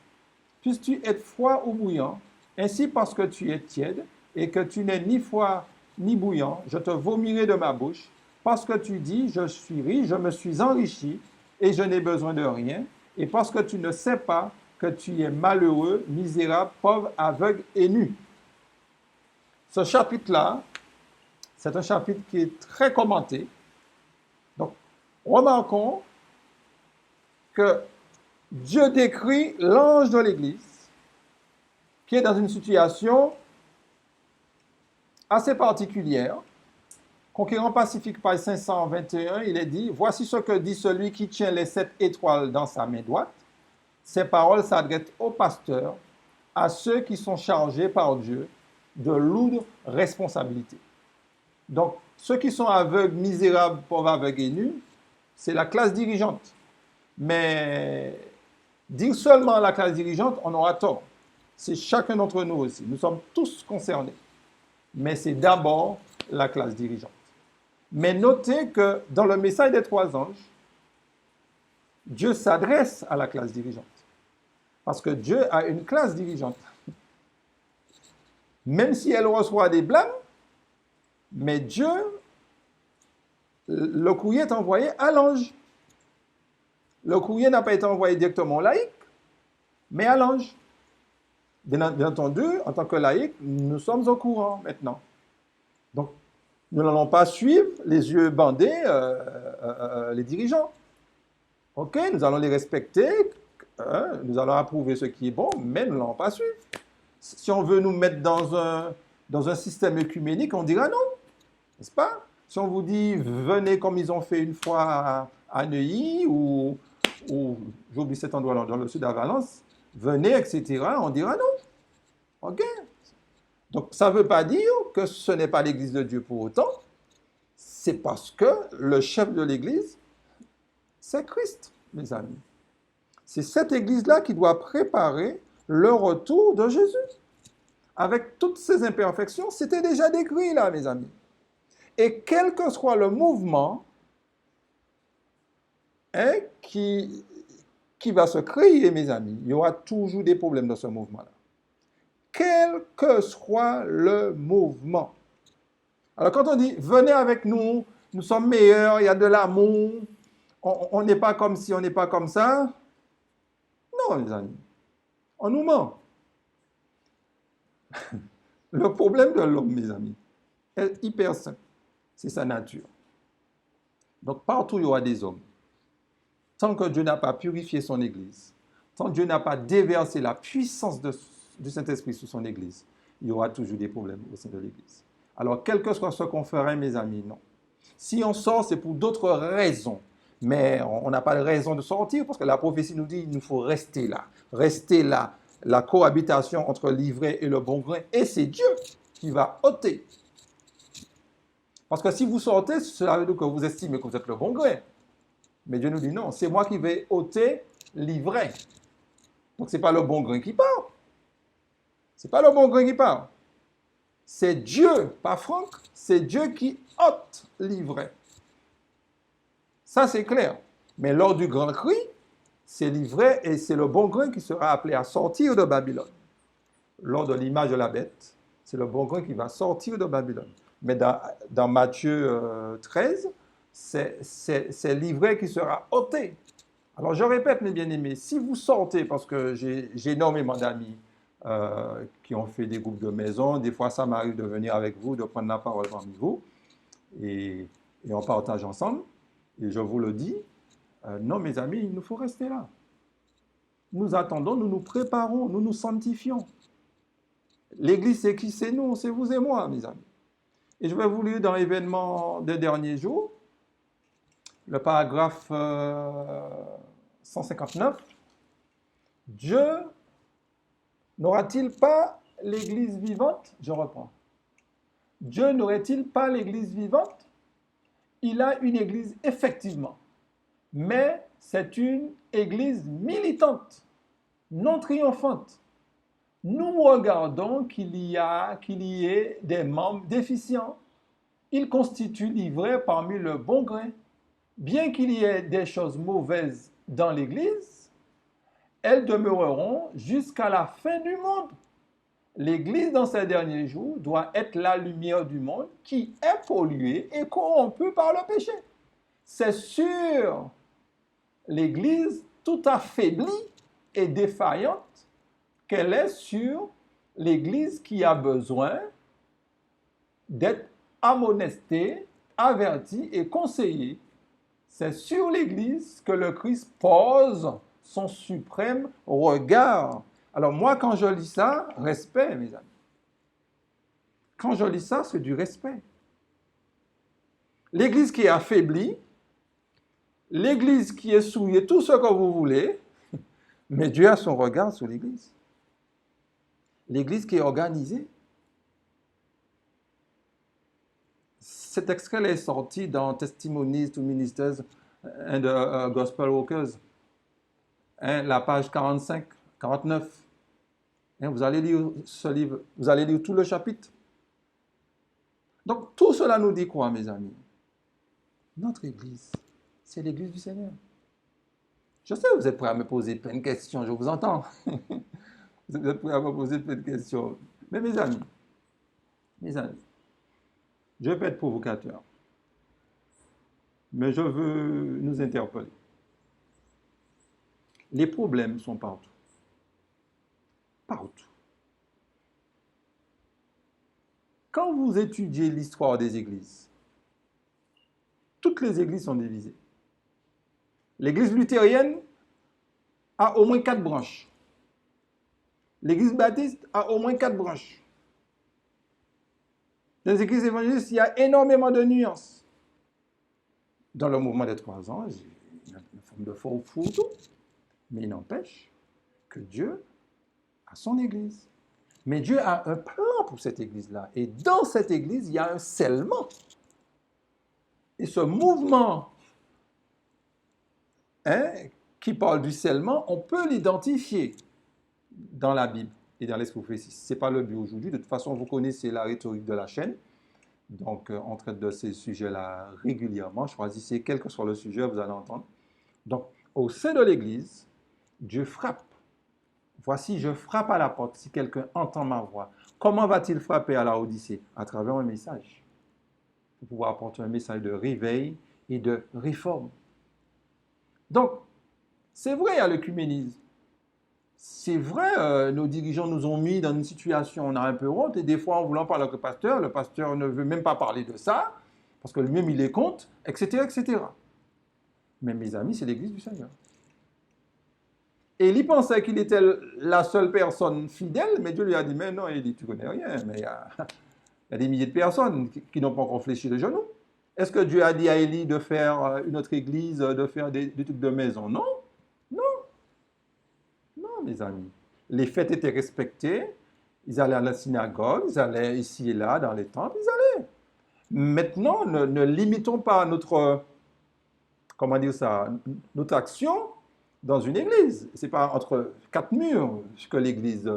Puisses-tu être froid ou bouillant, ainsi parce que tu es tiède et que tu n'es ni froid ni bouillant, je te vomirai de ma bouche, parce que tu dis, je suis riche, je me suis enrichi et je n'ai besoin de rien, et parce que tu ne sais pas que tu es malheureux, misérable, pauvre, aveugle et nu. Ce chapitre-là C'est un chapitre qui est très commenté. Donc, remarquons que Dieu décrit l'ange de l'Église qui est dans une situation assez particulière. Conquérant Pacifique, page 521, il est dit, « Voici ce que dit celui qui tient les 7 étoiles dans sa main droite. Ces paroles s'adressent aux pasteurs, à ceux qui sont chargés par Dieu de lourdes responsabilités. » Donc, ceux qui sont aveugles, misérables, pauvres, aveugles et nus, c'est la classe dirigeante. Mais dire seulement la classe dirigeante, on aura tort. C'est chacun d'entre nous aussi. Nous sommes tous concernés. Mais c'est d'abord la classe dirigeante. Mais notez que dans le message des 3 anges, Dieu s'adresse à la classe dirigeante. Parce que Dieu a une classe dirigeante. Même si elle reçoit des blâmes, mais Dieu, le courrier est envoyé à l'ange. Le courrier n'a pas été envoyé directement au laïc, mais à l'ange. Bien entendu, en tant que laïc, nous sommes au courant maintenant. Donc, nous n'allons pas suivre les yeux bandés les dirigeants. OK, nous allons les respecter, nous allons approuver ce qui est bon, mais nous n'allons pas suivre. Si on veut nous mettre dans un système œcuménique, on dira non, n'est-ce pas? Si on vous dit venez comme ils ont fait une fois à Neuilly ou j'oublie cet endroit dans le sud à Valence, venez, etc., on dira non. OK? Donc, ça ne veut pas dire que ce n'est pas l'Église de Dieu pour autant. C'est parce que le chef de l'Église, c'est Christ, mes amis. C'est cette Église-là qui doit préparer le retour de Jésus. Avec toutes ces imperfections, c'était déjà décrit là, mes amis. Et quel que soit le mouvement qui va se créer, mes amis, il y aura toujours des problèmes dans ce mouvement-là. Quel que soit le mouvement. Alors quand on dit, venez avec nous, nous sommes meilleurs, il y a de l'amour, on n'est pas comme ci, on n'est pas comme ça. Non, les amis, on nous ment. Le problème de l'homme, mes amis, est hyper simple. C'est sa nature. Donc partout, il y aura des hommes. Tant que Dieu n'a pas purifié son Église, tant que Dieu n'a pas déversé la puissance du Saint-Esprit sur son Église, il y aura toujours des problèmes au sein de l'Église. Alors, quel que soit ce qu'on ferait, mes amis, non. Si on sort, c'est pour d'autres raisons. Mais on n'a pas de raison de sortir parce que la prophétie nous dit qu'il nous faut rester là. Rester là. La cohabitation entre l'ivraie et le bon grain. Et c'est Dieu qui va ôter. Parce que si vous sortez, cela veut dire que vous estimez que vous êtes le bon grain. Mais Dieu nous dit non, c'est moi qui vais ôter l'ivraie. Donc, ce n'est pas le bon grain qui part. Ce n'est pas le bon grain qui part. C'est Dieu, pas Franck, c'est Dieu qui ôte l'ivraie. Ça, c'est clair. Mais lors du grand cri, c'est l'ivraie et c'est le bon grain qui sera appelé à sortir de Babylone. Lors de l'image de la bête, c'est le bon grain qui va sortir de Babylone. Mais dans Matthieu 13, c'est l'ivraie qui sera ôtée. Alors, je répète, mes bien-aimés, si vous sortez, parce que j'ai énormément d'amis qui ont fait des groupes de maison, des fois, ça m'arrive de venir avec vous, de prendre la parole parmi vous, et on partage ensemble, et je vous le dis, non, mes amis, il nous faut rester là. Nous attendons, nous nous préparons, nous nous sanctifions. L'Église, c'est qui? C'est nous, c'est vous et moi, mes amis. Et je vais vous lire dans l'événement des derniers jours, le paragraphe 159. Dieu n'aura-t-il pas l'Église vivante? Je reprends. Dieu n'aurait-il pas l'Église vivante? Il a une Église effectivement, mais c'est une Église militante, non triomphante. Nous regardons qu'il y ait des membres déficients. Ils constituent l'ivraie parmi le bon grain. Bien qu'il y ait des choses mauvaises dans l'Église, elles demeureront jusqu'à la fin du monde. L'Église, dans ces derniers jours, doit être la lumière du monde qui est polluée et corrompue par le péché. C'est sur l'Église tout affaiblie et défaillante qu'elle est sur l'Église qui a besoin d'être amonesté, averti et conseillé. C'est sur l'Église que le Christ pose son suprême regard. Alors moi, quand je lis ça, respect, mes amis. Quand je lis ça, c'est du respect. L'Église qui est affaiblie, l'Église qui est souillée, tout ce que vous voulez, mais Dieu a son regard sur l'Église. L'Église qui est organisée. Cet extrait est sorti dans Testimonies to Ministers and Gospel Workers, la page 45, 49. Vous allez lire ce livre, vous allez lire tout le chapitre. Donc, tout cela nous dit quoi, mes amis? Notre Église, c'est l'Église du Seigneur. Je sais, vous êtes prêts à me poser plein de questions, je vous entends. Vous êtes prêts à me poser plein de questions. Mais mes amis, je vais être provocateur, mais je veux nous interpeller. Les problèmes sont partout. Partout. Quand vous étudiez l'histoire des églises, toutes les églises sont divisées. L'église luthérienne a au moins 4 branches. L'église baptiste a au moins 4 branches. Dans les églises évangélistes, il y a énormément de nuances. Dans le mouvement des 3 ans, il y a une forme de fourre-tout, mais il n'empêche que Dieu a son église. Mais Dieu a un plan pour cette église-là. Et dans cette église, il y a un scellement. Et ce mouvement qui parle du scellement, on peut l'identifier dans la Bible et dans les prophéties. Ce n'est pas le but aujourd'hui. De toute façon, vous connaissez la rhétorique de la chaîne. Donc, on traite de ces sujets-là régulièrement. Choisissez quel que soit le sujet, vous allez entendre. Donc, au sein de l'Église, Dieu frappe. Voici, je frappe à la porte si quelqu'un entend ma voix. Comment va-t-il frapper à la Odyssée? À travers un message. Pour pouvoir apporter un message de réveil et de réforme. Donc, c'est vrai, il y a l'œcuménisme. C'est vrai, nos dirigeants nous ont mis dans une situation, on a un peu honte, et des fois, en voulant parler avec le pasteur ne veut même pas parler de ça, parce que lui-même, il est contre, etc., etc. Mais mes amis, c'est l'Église du Seigneur. Et il pensait qu'il était la seule personne fidèle, mais Dieu lui a dit, mais non, il dit, tu connais rien, mais il y a des milliers de personnes qui n'ont pas encore fléchi le genou. Est-ce que Dieu a dit à Élie de faire une autre église, de faire des trucs de maison? Non, non, non, mes amis. Les fêtes étaient respectées, ils allaient à la synagogue, ils allaient ici et là, dans les temples, ils allaient. Maintenant, ne limitons pas notre, comment dire ça, notre action dans une église. Ce n'est pas entre 4 murs que l'église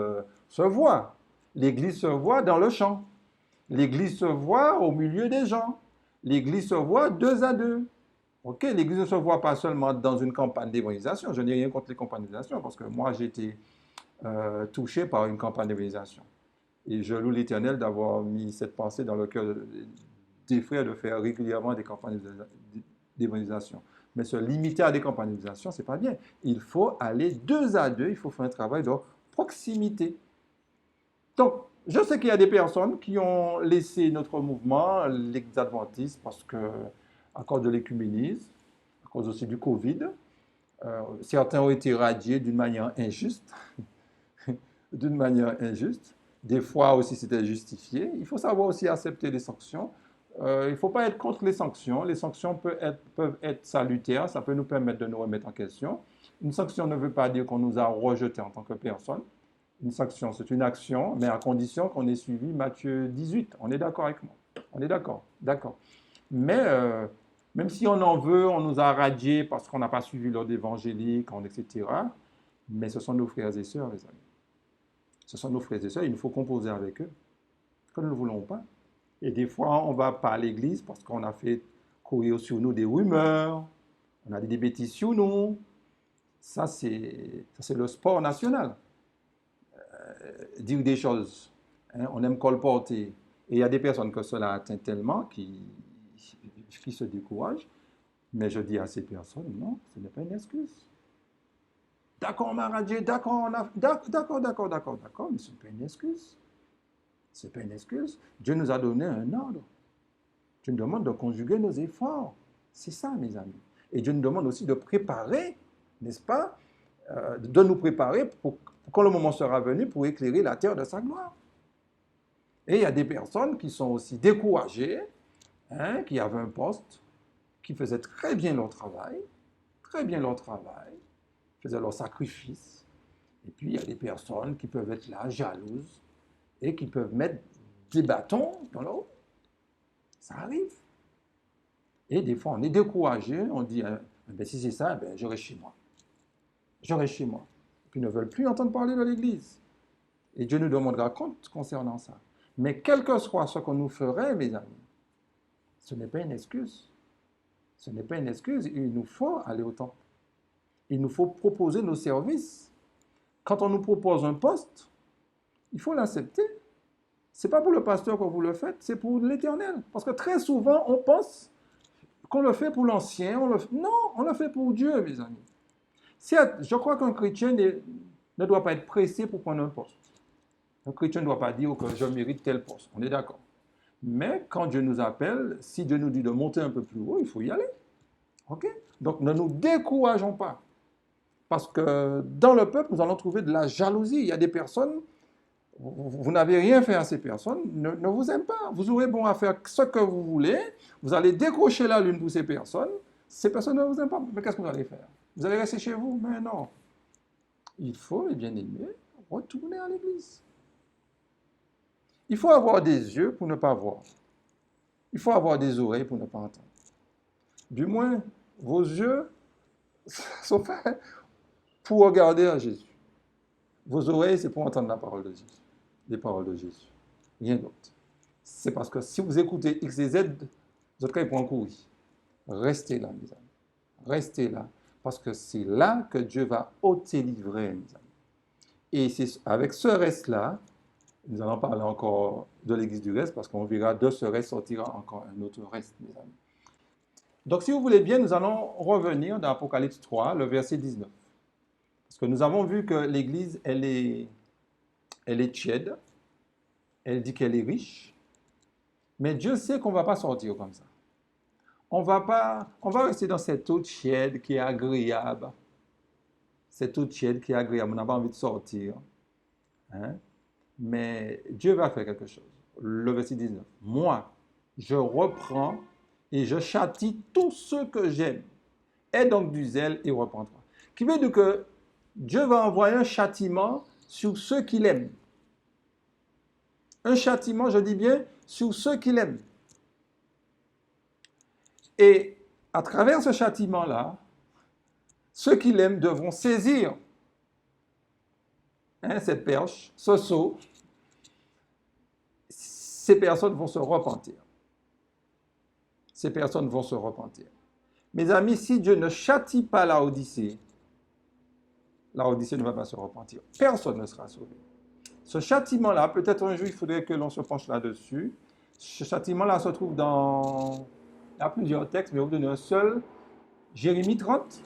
se voit. L'église se voit dans le champ. L'église se voit au milieu des gens. L'église se voit 2 à 2. Ok, l'église ne se voit pas seulement dans une campagne d'évangélisation. Je n'ai rien contre les campagnes d'évangélisation parce que moi, j'ai été touché par une campagne d'évangélisation. Et je loue l'Éternel d'avoir mis cette pensée dans le cœur des frères de faire régulièrement des campagnes d'évangélisation. Mais se limiter à des campagnes d'évangélisation, ce n'est pas bien. Il faut aller 2 à 2, il faut faire un travail de proximité. Donc, je sais qu'il y a des personnes qui ont laissé notre mouvement, les adventistes, parce que, à cause de l'écuménisme, à cause aussi du Covid, certains ont été radiés d'une manière injuste. D'une manière injuste. Des fois aussi, c'était justifié. Il faut savoir aussi accepter les sanctions. Il ne faut pas être contre les sanctions. Les sanctions peuvent être salutaires. Ça peut nous permettre de nous remettre en question. Une sanction ne veut pas dire qu'on nous a rejetés en tant que personne. Une sanction, c'est une action, mais à condition qu'on ait suivi Matthieu 18. On est d'accord avec moi? On est d'accord? D'accord. Mais même si on en veut, on nous a radiés parce qu'on n'a pas suivi l'ordre évangélique, etc. Mais ce sont nos frères et sœurs, les amis. Ce sont nos frères et sœurs, il nous faut composer avec eux, que nous ne le voulons pas. Et des fois, on ne va pas à l'église parce qu'on a fait courir sur nous des rumeurs, on a dit des bêtises sur nous. Ça, c'est le sport national. Dire des choses, on aime colporter. Et il y a des personnes que cela atteint tellement qui se découragent. Mais je dis à ces personnes, non, ce n'est pas une excuse. D'accord, on m'a radié, d'accord, mais ce n'est pas une excuse. Ce n'est pas une excuse. Dieu nous a donné un ordre. Dieu nous demande de conjuguer nos efforts. C'est ça, mes amis. Et Dieu nous demande aussi de préparer, n'est-ce pas, de nous préparer pour quand le moment sera venu pour éclairer la terre de sa gloire. Et il y a des personnes qui sont aussi découragées, hein, qui avaient un poste, qui faisaient très bien leur travail, faisaient leur sacrifice. Et puis il y a des personnes qui peuvent être là, jalouses, et qui peuvent mettre des bâtons dans leur roue. Ça arrive. Et des fois, on est découragé, on dit, ben, si c'est ça, ben, je reste chez moi. Je reste chez moi. Puis ils ne veulent plus entendre parler de l'Église. Et Dieu nous demandera compte concernant ça. Mais quel que soit ce qu'on nous ferait, mes amis, ce n'est pas une excuse. Ce n'est pas une excuse. Il nous faut aller au temple. Il nous faut proposer nos services. Quand on nous propose un poste, il faut l'accepter. Ce n'est pas pour le pasteur que vous le faites, c'est pour l'Éternel. Parce que très souvent, on pense qu'on le fait pour l'ancien. Non, on le fait pour Dieu, mes amis. Je crois qu'un chrétien ne doit pas être pressé pour prendre un poste. Un chrétien ne doit pas dire que je mérite tel poste. On est d'accord. Mais quand Dieu nous appelle, si Dieu nous dit de monter un peu plus haut, il faut y aller. OK? Donc ne nous décourageons pas. Parce que dans le peuple, nous allons trouver de la jalousie. Il y a des personnes, vous n'avez rien fait à ces personnes, ne vous aiment pas. Vous aurez bon à faire ce que vous voulez, vous allez décrocher la lune pour ces personnes ne vous aiment pas. Mais qu'est-ce que vous allez faire? Vous allez rester chez vous? Mais non. Il faut, mes bien-aimés, retourner à l'église. Il faut avoir des yeux pour ne pas voir. Il faut avoir des oreilles pour ne pas entendre. Du moins, vos yeux sont faits pour regarder à Jésus. Vos oreilles, c'est pour entendre la parole de Jésus. Les paroles de Jésus. Rien d'autre. C'est parce que si vous écoutez X et Z, vous êtes pour en courir. Restez là, mes amis. Restez là. Parce que c'est là que Dieu va ôter livrer, mes amis. Et c'est avec ce reste-là, nous allons parler encore de l'église du reste, parce qu'on verra de ce reste sortira encore un autre reste, mes amis. Donc, si vous voulez bien, nous allons revenir dans Apocalypse 3, le verset 19. Parce que nous avons vu que l'église, elle est tiède, elle dit qu'elle est riche, mais Dieu sait qu'on ne va pas sortir comme ça. On va rester dans cette eau tiède qui est agréable. Cette eau tiède qui est agréable, on n'a pas envie de sortir. Hein? Mais Dieu va faire quelque chose. Le verset 19. Moi, je reprends et je châtie tous ceux que j'aime. Aie donc du zèle et reprends-toi. Qui veut dire que Dieu va envoyer un châtiment sur ceux qu'il aime. Un châtiment, je dis bien, sur ceux qu'il aime. Et à travers ce châtiment-là, ceux qui l'aiment devront saisir cette perche, ce seau. Ces personnes vont se repentir. Ces personnes vont se repentir. Mes amis, si Dieu ne châtie pas la Odyssée ne va pas se repentir. Personne ne sera sauvé. Ce châtiment-là, peut-être un jour, il faudrait que l'on se penche là-dessus. Ce châtiment-là se trouve dans... Il y a plusieurs textes, mais on vous donne un seul. Jérémie 30.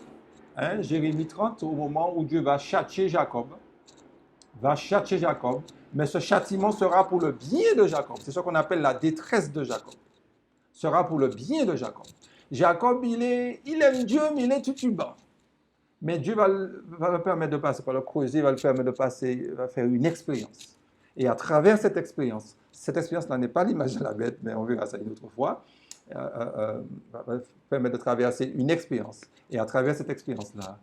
Jérémie 30, au moment où Dieu va châtier Jacob. Mais ce châtiment sera pour le bien de Jacob. C'est ce qu'on appelle la détresse de Jacob. Sera pour le bien de Jacob. Jacob, il aime Dieu, mais il est titubant. Mais Dieu va le permettre de passer par le creuset, va le permettre de passer, va faire une expérience. Et à travers cette expérience-là n'est pas l'image de la bête, mais on verra ça une autre fois, va permettre de traverser une expérience. Et à travers cette expérience-là,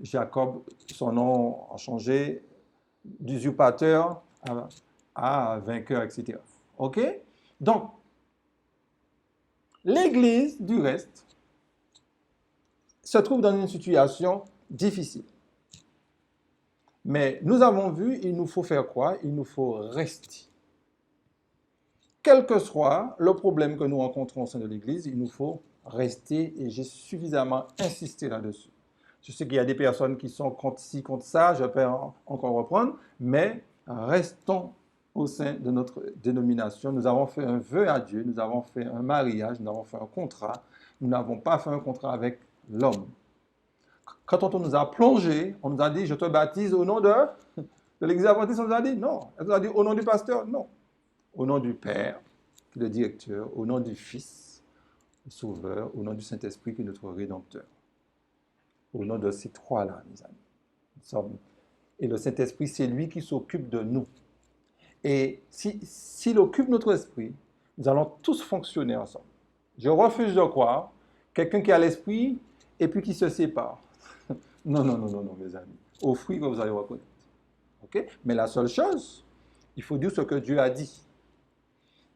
Jacob, son nom a changé d'usurpateur à vainqueur, etc. OK? Donc, l'Église, du reste, se trouve dans une situation difficile. Mais nous avons vu, il nous faut faire quoi? Il nous faut rester. Quel que soit le problème que nous rencontrons au sein de l'Église, il nous faut rester, et j'ai suffisamment insisté là-dessus. Je sais qu'il y a des personnes qui sont contre ci, contre ça, je peux encore reprendre, mais restons au sein de notre dénomination. Nous avons fait un vœu à Dieu, nous avons fait un mariage, nous avons fait un contrat. Nous n'avons pas fait un contrat avec l'homme. Quand on nous a plongé, on nous a dit, je te baptise au nom de l'Église adventiste, on nous a dit non. On nous a dit au nom du pasteur, non. Au nom du Père, qui est le directeur, au nom du Fils, le Sauveur, au nom du Saint-Esprit qui est notre Rédempteur. Au nom de ces trois-là, mes amis. Et le Saint-Esprit, c'est lui qui s'occupe de nous. Et s'il occupe notre esprit, nous allons tous fonctionner ensemble. Je refuse de croire quelqu'un qui a l'esprit et puis qui se sépare. Non, non, non, non, non, mes amis. Au fruit que vous allez reconnaître. Okay? Mais la seule chose, il faut dire ce que Dieu a dit.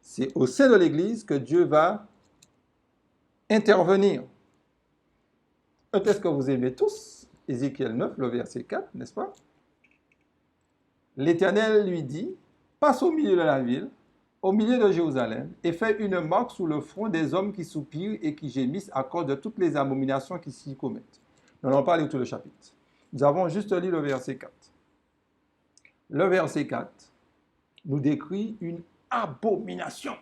C'est au sein de l'Église que Dieu va intervenir. Un texte que vous aimez tous, Ézéchiel 9, le verset 4, n'est-ce pas? L'Éternel lui dit, passe au milieu de la ville, au milieu de Jérusalem, et fais une marque sous le front des hommes qui soupirent et qui gémissent à cause de toutes les abominations qui s'y commettent. Nous n'allons pas lire tout le chapitre. Nous avons juste lu le verset 4. Le verset 4 nous décrit une abomination.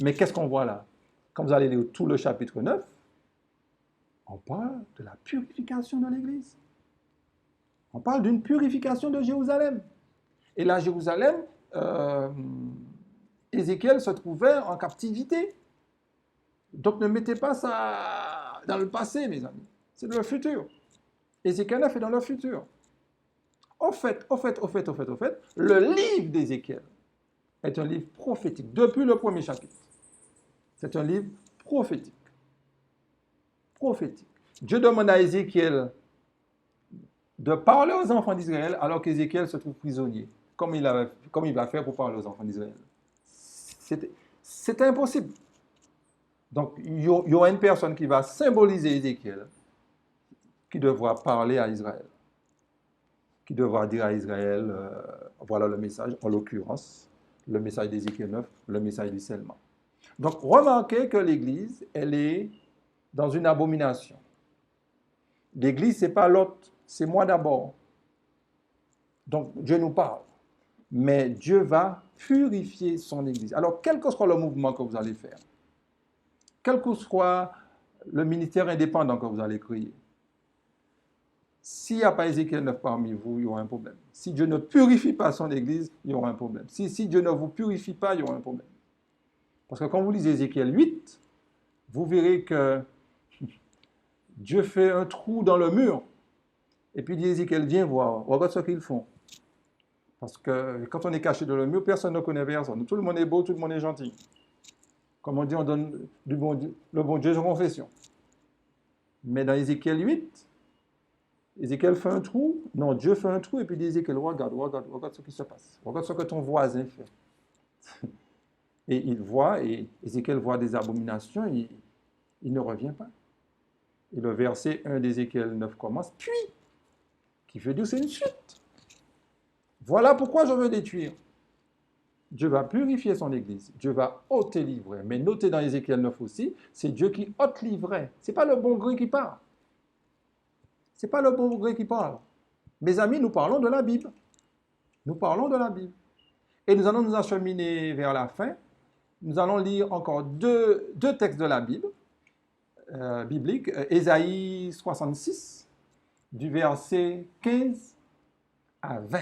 Mais qu'est-ce qu'on voit là? Quand vous allez lire tout le chapitre 9, on parle de la purification de l'Église. On parle d'une purification de Jérusalem. Et là, Jérusalem, Ézéchiel se trouvait en captivité. Donc ne mettez pas ça dans le passé, mes amis. C'est dans le futur. Ézéchiel 9 est dans le futur. Au fait, le livre d'Ézéchiel est un livre prophétique, depuis le premier chapitre. C'est un livre prophétique. Prophétique. Dieu demande à Ézéchiel de parler aux enfants d'Israël alors qu'Ézéchiel se trouve prisonnier. Comme il va faire pour parler aux enfants d'Israël. C'était impossible. Donc, il y aura une personne qui va symboliser Ézéchiel, qui devra parler à Israël, qui devra dire à Israël, voilà le message, en l'occurrence, le message d'Ézéchiel 9, le message du scellement. Donc, remarquez que l'Église, elle est dans une abomination. L'Église, ce n'est pas l'autre, c'est moi d'abord. Donc, Dieu nous parle. Mais Dieu va purifier son Église. Alors, quel que soit le mouvement que vous allez faire, quel que soit le ministère indépendant que vous allez créer, s'il n'y a pas Ézéchiel 9 parmi vous, il y aura un problème. Si Dieu ne purifie pas son Église, il y aura un problème. Si Dieu ne vous purifie pas, il y aura un problème. Parce que quand vous lisez Ézéchiel 8, vous verrez que Dieu fait un trou dans le mur. Et puis dit Ézéchiel, viens voir, regarde ce qu'ils font. Parce que quand on est caché dans le mur, personne ne connaît personne. Tout le monde est beau, tout le monde est gentil. Comme on dit, on donne le bon Dieu sans confession. Mais dans Ézéchiel 8, Ézéchiel fait un trou. Non, Dieu fait un trou et puis dit Ézéchiel, regarde ce qui se passe. Regarde ce que ton voisin fait. Et il voit, et Ézéchiel voit des abominations, il ne revient pas. Et le verset 1 d'Ézéchiel 9 commence, puis, qui veut dire c'est une suite. Voilà pourquoi je veux détruire. Dieu va purifier son Église. Dieu va ôter l'ivraie. Mais notez dans Ézéchiel 9 aussi, c'est Dieu qui ôte l'ivraie. Ce n'est pas le bon gré qui parle. Ce n'est pas le bon gré qui parle. Mes amis, nous parlons de la Bible. Nous parlons de la Bible. Et nous allons nous acheminer vers la fin. Nous allons lire encore deux textes de la Bible, biblique. Ésaïe 66, du verset 15 à 20.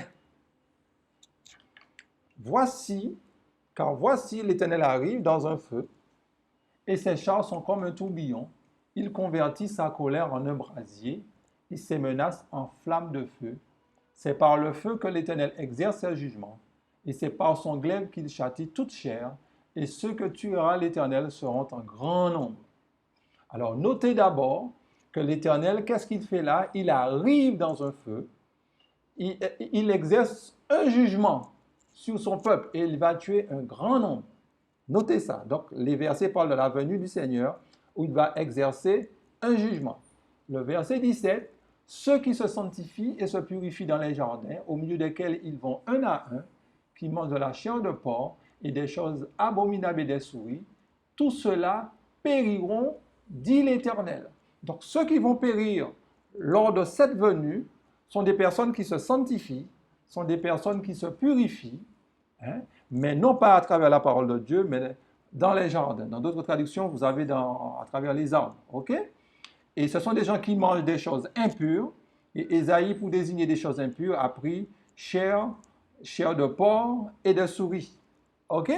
Car voici l'Éternel arrive dans un feu, et ses chars sont comme un tourbillon. Il convertit sa colère en un brasier, et ses menaces en flammes de feu. C'est par le feu que l'Éternel exerce ses jugements, et c'est par son glaive qu'il châtie toute chair, et ceux que tuera l'Éternel seront en grand nombre. Alors, notez d'abord que l'Éternel, qu'est-ce qu'il fait là? Il arrive dans un feu, il exerce un jugement sur son peuple et il va tuer un grand nombre. Notez ça. Donc, les versets parlent de la venue du Seigneur où il va exercer un jugement. Le verset 17, ceux qui se sanctifient et se purifient dans les jardins, au milieu desquels ils vont un à un, qui mangent de la chair de porc et des choses abominables et des souris, tous ceux-là périront, dit l'Éternel. Donc, ceux qui vont périr lors de cette venue sont des personnes qui se sanctifient, sont des personnes qui se purifient, mais non pas à travers la parole de Dieu, mais dans les jardins. Dans d'autres traductions, vous avez à travers les arbres. Ok? Et ce sont des gens qui mangent des choses impures. Et Ésaïe, pour désigner des choses impures, a pris chair de porc et de souris. OK?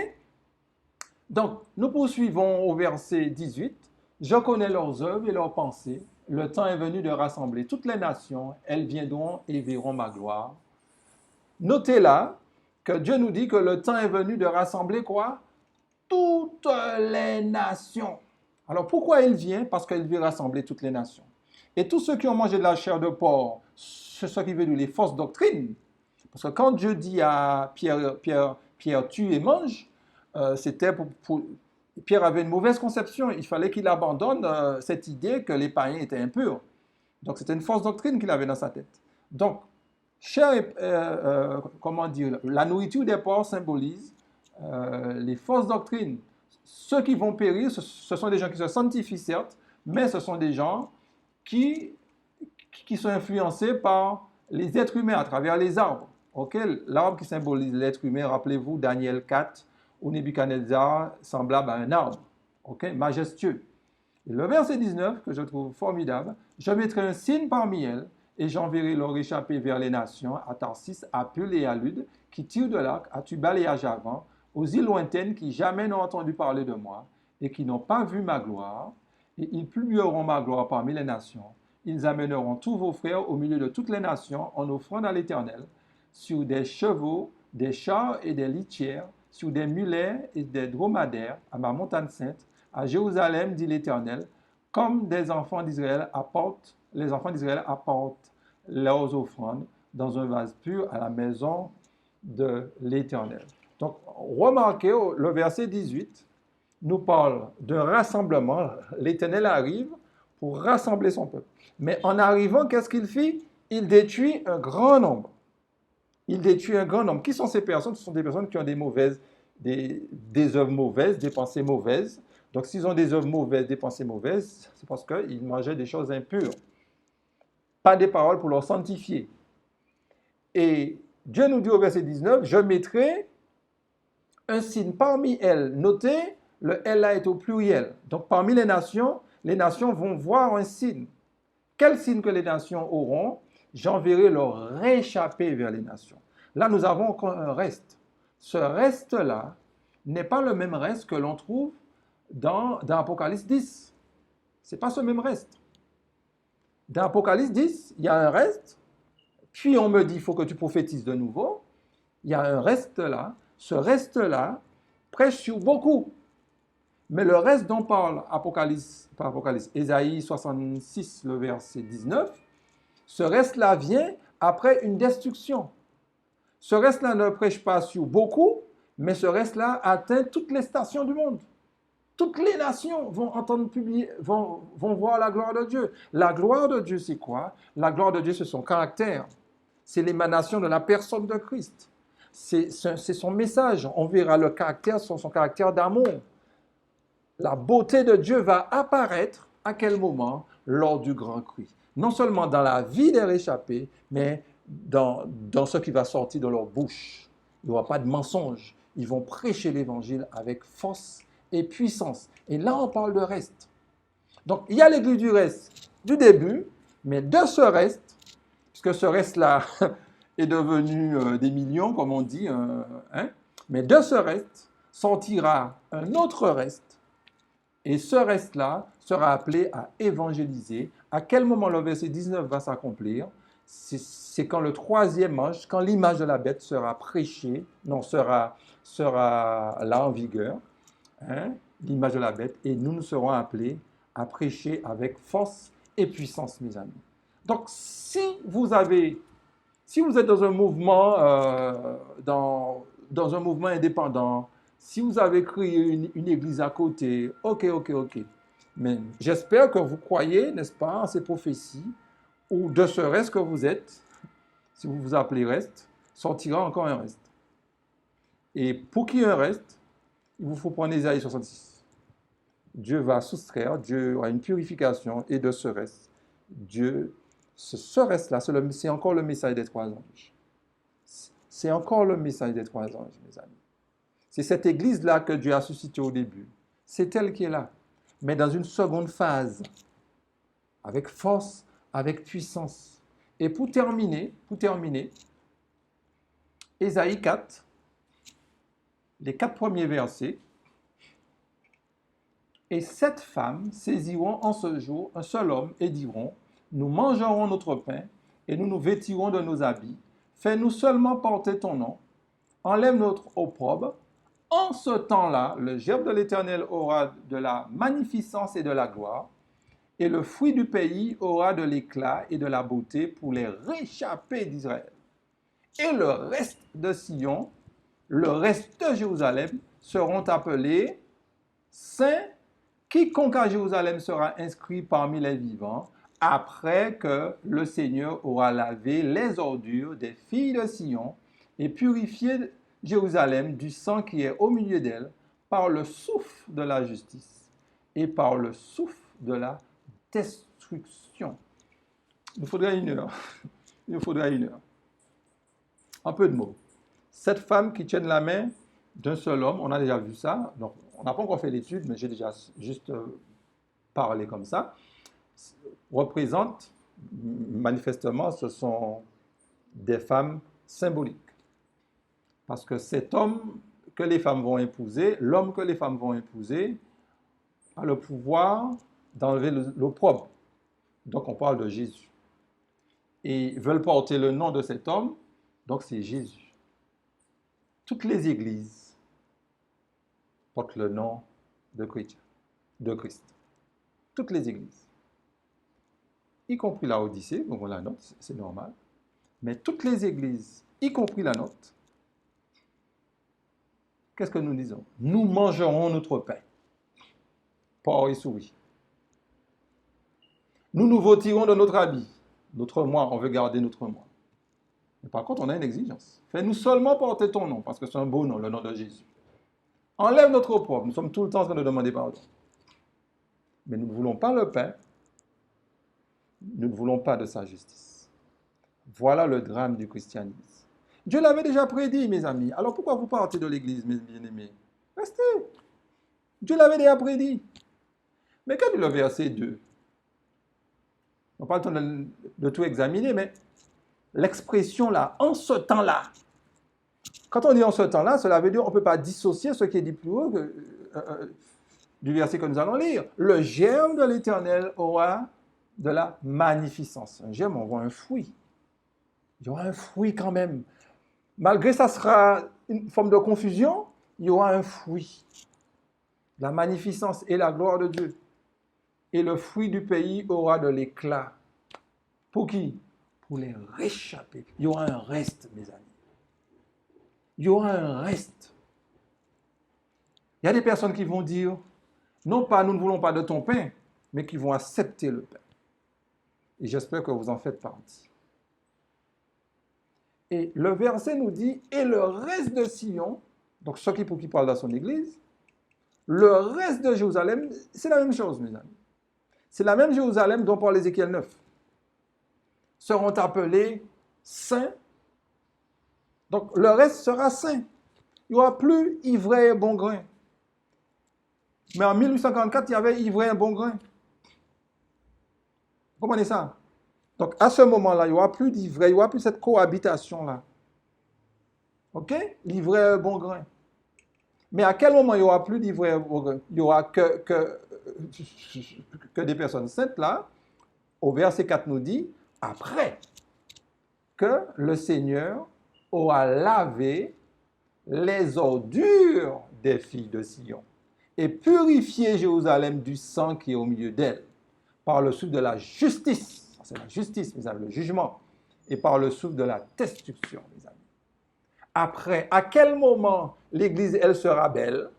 Donc, nous poursuivons au verset 18. Je connais leurs œuvres et leurs pensées. Le temps est venu de rassembler toutes les nations. Elles viendront et verront ma gloire. Notez là que Dieu nous dit que le temps est venu de rassembler quoi? Toutes les nations. Alors pourquoi il vient? Parce qu'il veut rassembler toutes les nations. Et tous ceux qui ont mangé de la chair de porc, c'est ce qui veut dire les fausses doctrines. Parce que quand Dieu dit à Pierre, tue et mange, c'était Pierre avait une mauvaise conception. Il fallait qu'il abandonne cette idée que les païens étaient impurs. Donc c'était une fausse doctrine qu'il avait dans sa tête. Donc, comment dire, la nourriture des porcs symbolise les fausses doctrines. Ceux qui vont périr, ce sont des gens qui se sanctifient certes, mais ce sont des gens qui sont influencés par les êtres humains à travers les arbres. Okay? L'arbre qui symbolise l'être humain, rappelez-vous Daniel 4, où Nebuchadnezzar semblable à un arbre, okay? Majestueux. Et le verset 19, que je trouve formidable, « Je mettrai un signe parmi elles, et j'enverrai leur échappée vers les nations, à Tarsis, à Pul et à Lude, qui tirent de l'arc, à Tubal et à Javan, aux îles lointaines qui jamais n'ont entendu parler de moi, et qui n'ont pas vu ma gloire, et ils publieront ma gloire parmi les nations. Ils amèneront tous vos frères au milieu de toutes les nations en offrande à l'Éternel, sur des chevaux, des chars et des litières, sur des mulets et des dromadaires, à ma montagne sainte, à Jérusalem, dit l'Éternel, comme les enfants d'Israël apportent leurs offrandes dans un vase pur à la maison de l'Éternel. Donc, remarquez, le verset 18 nous parle d'un rassemblement. L'Éternel arrive pour rassembler son peuple. Mais en arrivant, qu'est-ce qu'il fit? Il détruit un grand nombre. Il détruit un grand nombre. Qui sont ces personnes? Ce sont des personnes qui ont des œuvres mauvaises, des pensées mauvaises. Donc, s'ils ont des œuvres mauvaises, des pensées mauvaises, c'est parce qu'ils mangeaient des choses impures. Pas des paroles pour leur sanctifier. Et Dieu nous dit au verset 19, « Je mettrai un signe parmi elles. » Notez, le « elle » là est au pluriel. Donc, parmi les nations vont voir un signe. Quel signe que les nations auront? J'enverrai leur réchapper vers les nations. Là, nous avons encore un reste. Ce reste-là n'est pas le même reste que l'on trouve dans Apocalypse 10. Ce n'est pas ce même reste. Dans Apocalypse 10, il y a un reste, puis on me dit, il faut que tu prophétises de nouveau. Il y a un reste là. Ce reste-là prêche sur beaucoup. Mais le reste dont parle Ésaïe 66, le verset 19, ce reste-là vient après une destruction. Ce reste-là ne prêche pas sur beaucoup, mais ce reste-là atteint toutes les stations du monde. Toutes les nations vont entendre vont voir la gloire de Dieu. La gloire de Dieu, c'est quoi? La gloire de Dieu, c'est son caractère. C'est l'émanation de la personne de Christ. C'est son message. On verra le caractère, son caractère d'amour. La beauté de Dieu va apparaître à quel moment? Lors du grand cri. Non seulement dans la vie des réchappés, mais dans ce qui va sortir de leur bouche. Il n'y aura pas de mensonge. Ils vont prêcher l'évangile avec force et puissance. Et là, on parle de reste. Donc, il y a l'église du reste du début, mais de ce reste, puisque ce reste-là est devenu des millions, comme on dit, mais de ce reste sortira un autre reste, et ce reste-là sera appelé à évangéliser. À quel moment le verset 19 va s'accomplir? C'est quand le troisième ange, quand l'image de la bête sera prêchée, sera là en vigueur, l'image de la bête, et nous serons appelés à prêcher avec force et puissance, mes amis. Donc, si vous êtes dans un mouvement, dans un mouvement indépendant, si vous avez créé une église à côté, ok. Mais j'espère que vous croyez, n'est-ce pas, en ces prophéties, ou de ce reste que vous êtes, si vous vous appelez reste, sortira encore un reste. Et pour qu'il y ait un reste, il vous faut prendre Ésaïe 66. Dieu va soustraire, Dieu aura une purification, et de ce reste, ce reste-là, c'est encore le message des trois anges. C'est encore le message des trois anges, mes amis. C'est cette église-là que Dieu a suscitée au début. C'est elle qui est là. Mais dans une seconde phase, avec force, avec puissance. Et pour terminer, Ésaïe 4, les 4 premiers versets. Et 7 femmes saisiront en ce jour un seul homme et diront, nous mangerons notre pain et nous nous vêtirons de nos habits. Fais-nous seulement porter ton nom. Enlève notre opprobre. En ce temps-là, le gerbe de l'Éternel aura de la magnificence et de la gloire, et le fruit du pays aura de l'éclat et de la beauté pour les réchappés d'Israël. Et le reste de Sion, le reste de Jérusalem seront appelés saints. Quiconque à Jérusalem sera inscrit parmi les vivants, après que le Seigneur aura lavé les ordures des filles de Sion et purifié Jérusalem du sang qui est au milieu d'elle par le souffle de la justice et par le souffle de la destruction. Il nous faudrait 1 heure. Il nous faudrait 1 heure. Un peu de mots. 7 femmes qui tiennent la main d'un seul homme, on a déjà vu ça. Donc, on n'a pas encore fait l'étude, mais j'ai déjà juste parlé comme ça. Représente, manifestement, ce sont des femmes symboliques. Parce que cet homme que les femmes vont épouser, l'homme que les femmes vont épouser, a le pouvoir d'enlever l'opprobre. Donc, on parle de Jésus. Et ils veulent porter le nom de cet homme, donc c'est Jésus. Toutes les églises portent le nom de Christ. Toutes les églises. Y compris la Odyssée, donc on la note, c'est normal. Mais toutes les églises, y compris la nôtre, qu'est-ce que nous disons? Nous mangerons notre pain. Porc et souris. Nous nous vêtirons de notre habit. Notre moi, on veut garder notre moi. Mais par contre, on a une exigence. Fais-nous seulement porter ton nom, parce que c'est un beau nom, le nom de Jésus. Enlève notre opprobre. Nous sommes tout le temps en train de demander pardon. Mais nous ne voulons pas le pain. Nous ne voulons pas de sa justice. Voilà le drame du christianisme. Dieu l'avait déjà prédit, mes amis. Alors pourquoi vous partez de l'église, mes bien-aimés? Restez. Dieu l'avait déjà prédit. Mais quel est le verset 2? On n'a pas le temps de tout examiner, mais l'expression là, en ce temps-là. Quand on dit en ce temps-là, cela veut dire qu'on ne peut pas dissocier ce qui est dit plus haut du verset que nous allons lire. Le germe de l'Éternel aura de la magnificence. Un germe, on voit un fruit. Il y aura un fruit quand même. Malgré ça sera une forme de confusion, il y aura un fruit. La magnificence et la gloire de Dieu. Et le fruit du pays aura de l'éclat. Pour qui? Pour les réchapper. Il y aura un reste, mes amis. Il y aura un reste. Il y a des personnes qui vont dire, non pas nous ne voulons pas de ton pain, mais qui vont accepter le pain. Et j'espère que vous en faites partie. Et le verset nous dit, et le reste de Sion, donc ceux qui parlent dans son église, le reste de Jérusalem, c'est la même chose, mes amis. C'est la même Jérusalem dont parle Ézéchiel 9. Seront appelés saints. Donc le reste sera saint. Il n'y aura plus ivraie et bon grain. Mais en 1844, il y avait ivraie et bon grain. Vous comprenez ça? Donc à ce moment-là, il n'y aura plus d'ivraie, il n'y aura plus cette cohabitation-là. OK? L'ivraie et bon grain. Mais à quel moment il n'y aura plus d'ivraie et bon grain? Il n'y aura que des personnes saintes là. Au verset 4 nous dit, après que le Seigneur aura lavé les ordures des filles de Sion et purifié Jérusalem du sang qui est au milieu d'elle, par le souffle de la justice, c'est la justice, mes amis, le jugement, et par le souffle de la destruction, mes amis. Après, à quel moment l'Église, elle sera belle?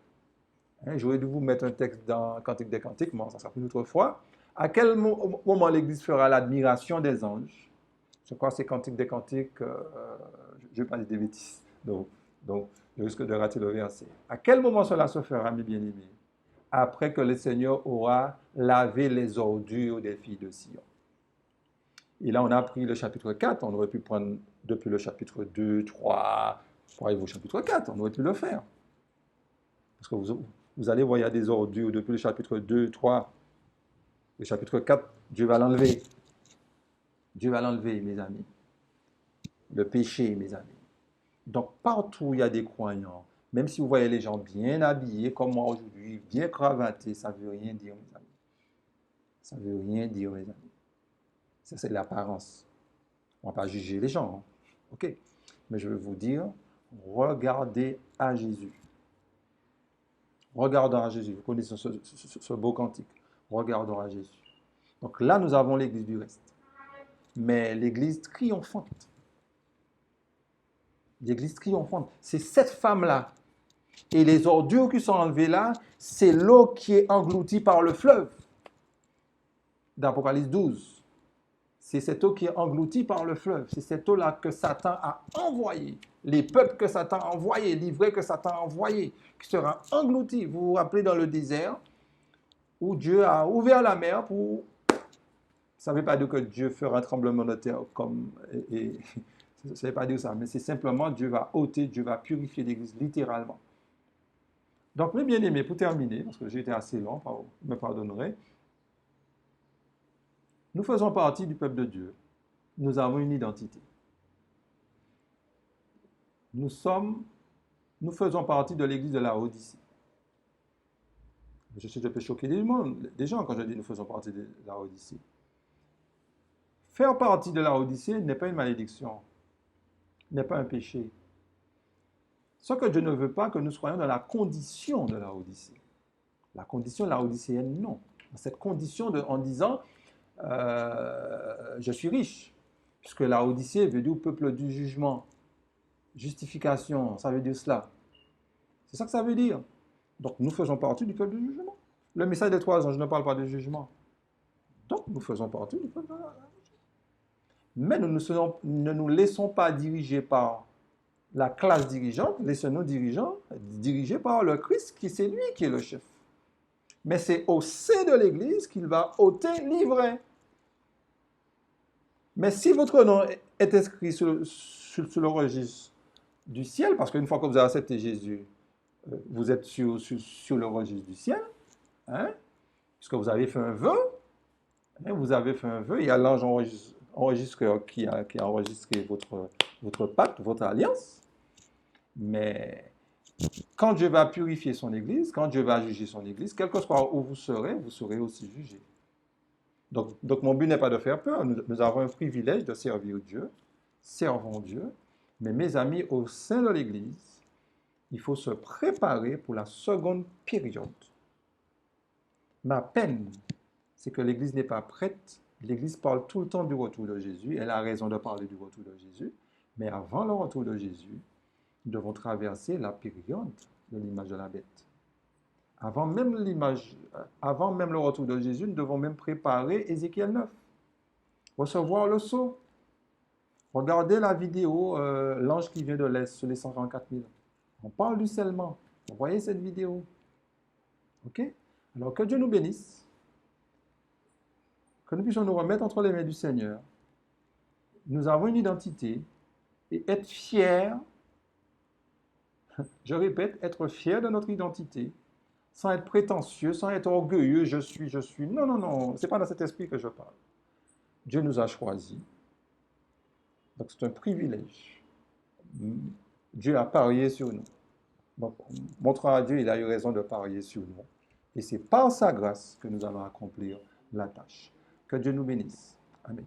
J'aurais dû vous mettre un texte dans Cantique des Cantiques, mais ça sera une autre fois. À quel moment l'Église fera l'admiration des anges? Je crois que c'est Cantique des Cantiques, je ne vais pas dire des bêtises, donc je risque de rater le verset. À quel moment cela se fera, mes bien-aimés? Après que le Seigneur aura lavé les ordures des filles de Sion. Et là, on a pris le chapitre 4, on aurait pu prendre depuis le chapitre 2, 3, pour arriver au chapitre 4, on aurait pu le faire. Parce que vous allez voir, il y a des ordures depuis le chapitre 2, 3, le chapitre 4, Dieu va l'enlever. Dieu va l'enlever, mes amis. Le péché, mes amis. Donc, partout où il y a des croyants, Même si vous voyez les gens bien habillés, comme moi aujourd'hui, bien cravatés, ça ne veut rien dire, mes amis. Ça ne veut rien dire, mes amis. Ça, c'est l'apparence. On ne va pas juger les gens. Hein. OK. Mais je veux vous dire, regardez à Jésus. Regardons à Jésus. Vous connaissez ce beau cantique. Regardons à Jésus. Donc là, nous avons l'église du reste. Mais l'église triomphante. L'église triomphante. C'est cette femme-là. Et les ordures qui sont enlevées là, c'est l'eau qui est engloutie par le fleuve. D'Apocalypse 12. C'est cette eau qui est engloutie par le fleuve. C'est cette eau-là que Satan a envoyée. Les peuples que Satan a envoyés, livrés que Satan a envoyés, qui sera englouti. Vous vous rappelez dans le désert, où Dieu a ouvert la mer pour... Ça ne veut pas dire que Dieu fera un tremblement de terre comme... ça ne veut pas dire ça, mais c'est simplement Dieu va ôter, Dieu va purifier l'Église littéralement. Donc, mes bien-aimés, pour terminer, parce que j'ai été assez long, vous me pardonnerez, nous faisons partie du peuple de Dieu. Nous avons une identité. Nous faisons partie de l'église de la Odyssée. Je sais que je peux choquer des gens quand je dis nous faisons partie de la Odyssée. Faire partie de la Odyssée n'est pas une malédiction, n'est pas un péché. Ce que Dieu ne veut pas que nous soyons dans la condition de la Odyssée. La condition de la Odysséenne, non. Cette condition en disant je suis riche, puisque la Odyssée veut dire peuple du jugement. Justification, ça veut dire cela. C'est ça que ça veut dire. Donc, nous faisons partie du peuple du jugement. Le message des 3 ans, je ne parle pas de jugement. Donc, nous faisons partie du peuple du jugement. Mais nous ne nous laissons pas diriger par la classe dirigeante, laissons-nous dirigés par le Christ, qui c'est lui qui est le chef. Mais c'est au sein de l'Église qu'il va ôter livrer. Mais si votre nom est inscrit sur le registre du ciel, parce qu'une fois que vous avez accepté Jésus, vous êtes sur le registre du ciel, hein, puisque vous avez fait un vœu, il y a l'ange enregistreur qui a enregistré votre pacte, votre alliance, mais quand Dieu va purifier son Église, quand Dieu va juger son Église, quel que soit où vous serez aussi jugé. Donc mon but n'est pas de faire peur, nous avons un privilège de servir Dieu, servons Dieu, mais mes amis, au sein de l'Église, il faut se préparer pour la seconde période. Ma peine, c'est que l'Église n'est pas prête. L'Église parle tout le temps du retour de Jésus. Elle a raison de parler du retour de Jésus. Mais avant le retour de Jésus, nous devons traverser la période de l'image de la bête. Avant même le retour de Jésus, nous devons même préparer Ézéchiel 9. Recevoir le sceau. Regardez la vidéo, l'ange qui vient de l'Est sur les 124 000. On parle du scellement. Vous voyez cette vidéo? OK? Alors que Dieu nous bénisse. Que nous puissions nous remettre entre les mains du Seigneur. Nous avons une identité et être fiers, je répète, être fiers de notre identité, sans être prétentieux, sans être orgueilleux, je suis. Non, non, non, ce n'est pas dans cet esprit que je parle. Dieu nous a choisis. Donc c'est un privilège. Dieu a parié sur nous. Donc, montrons à Dieu, il a eu raison de parier sur nous. Et c'est par sa grâce que nous allons accomplir la tâche. Que Dieu nous bénisse. Amen.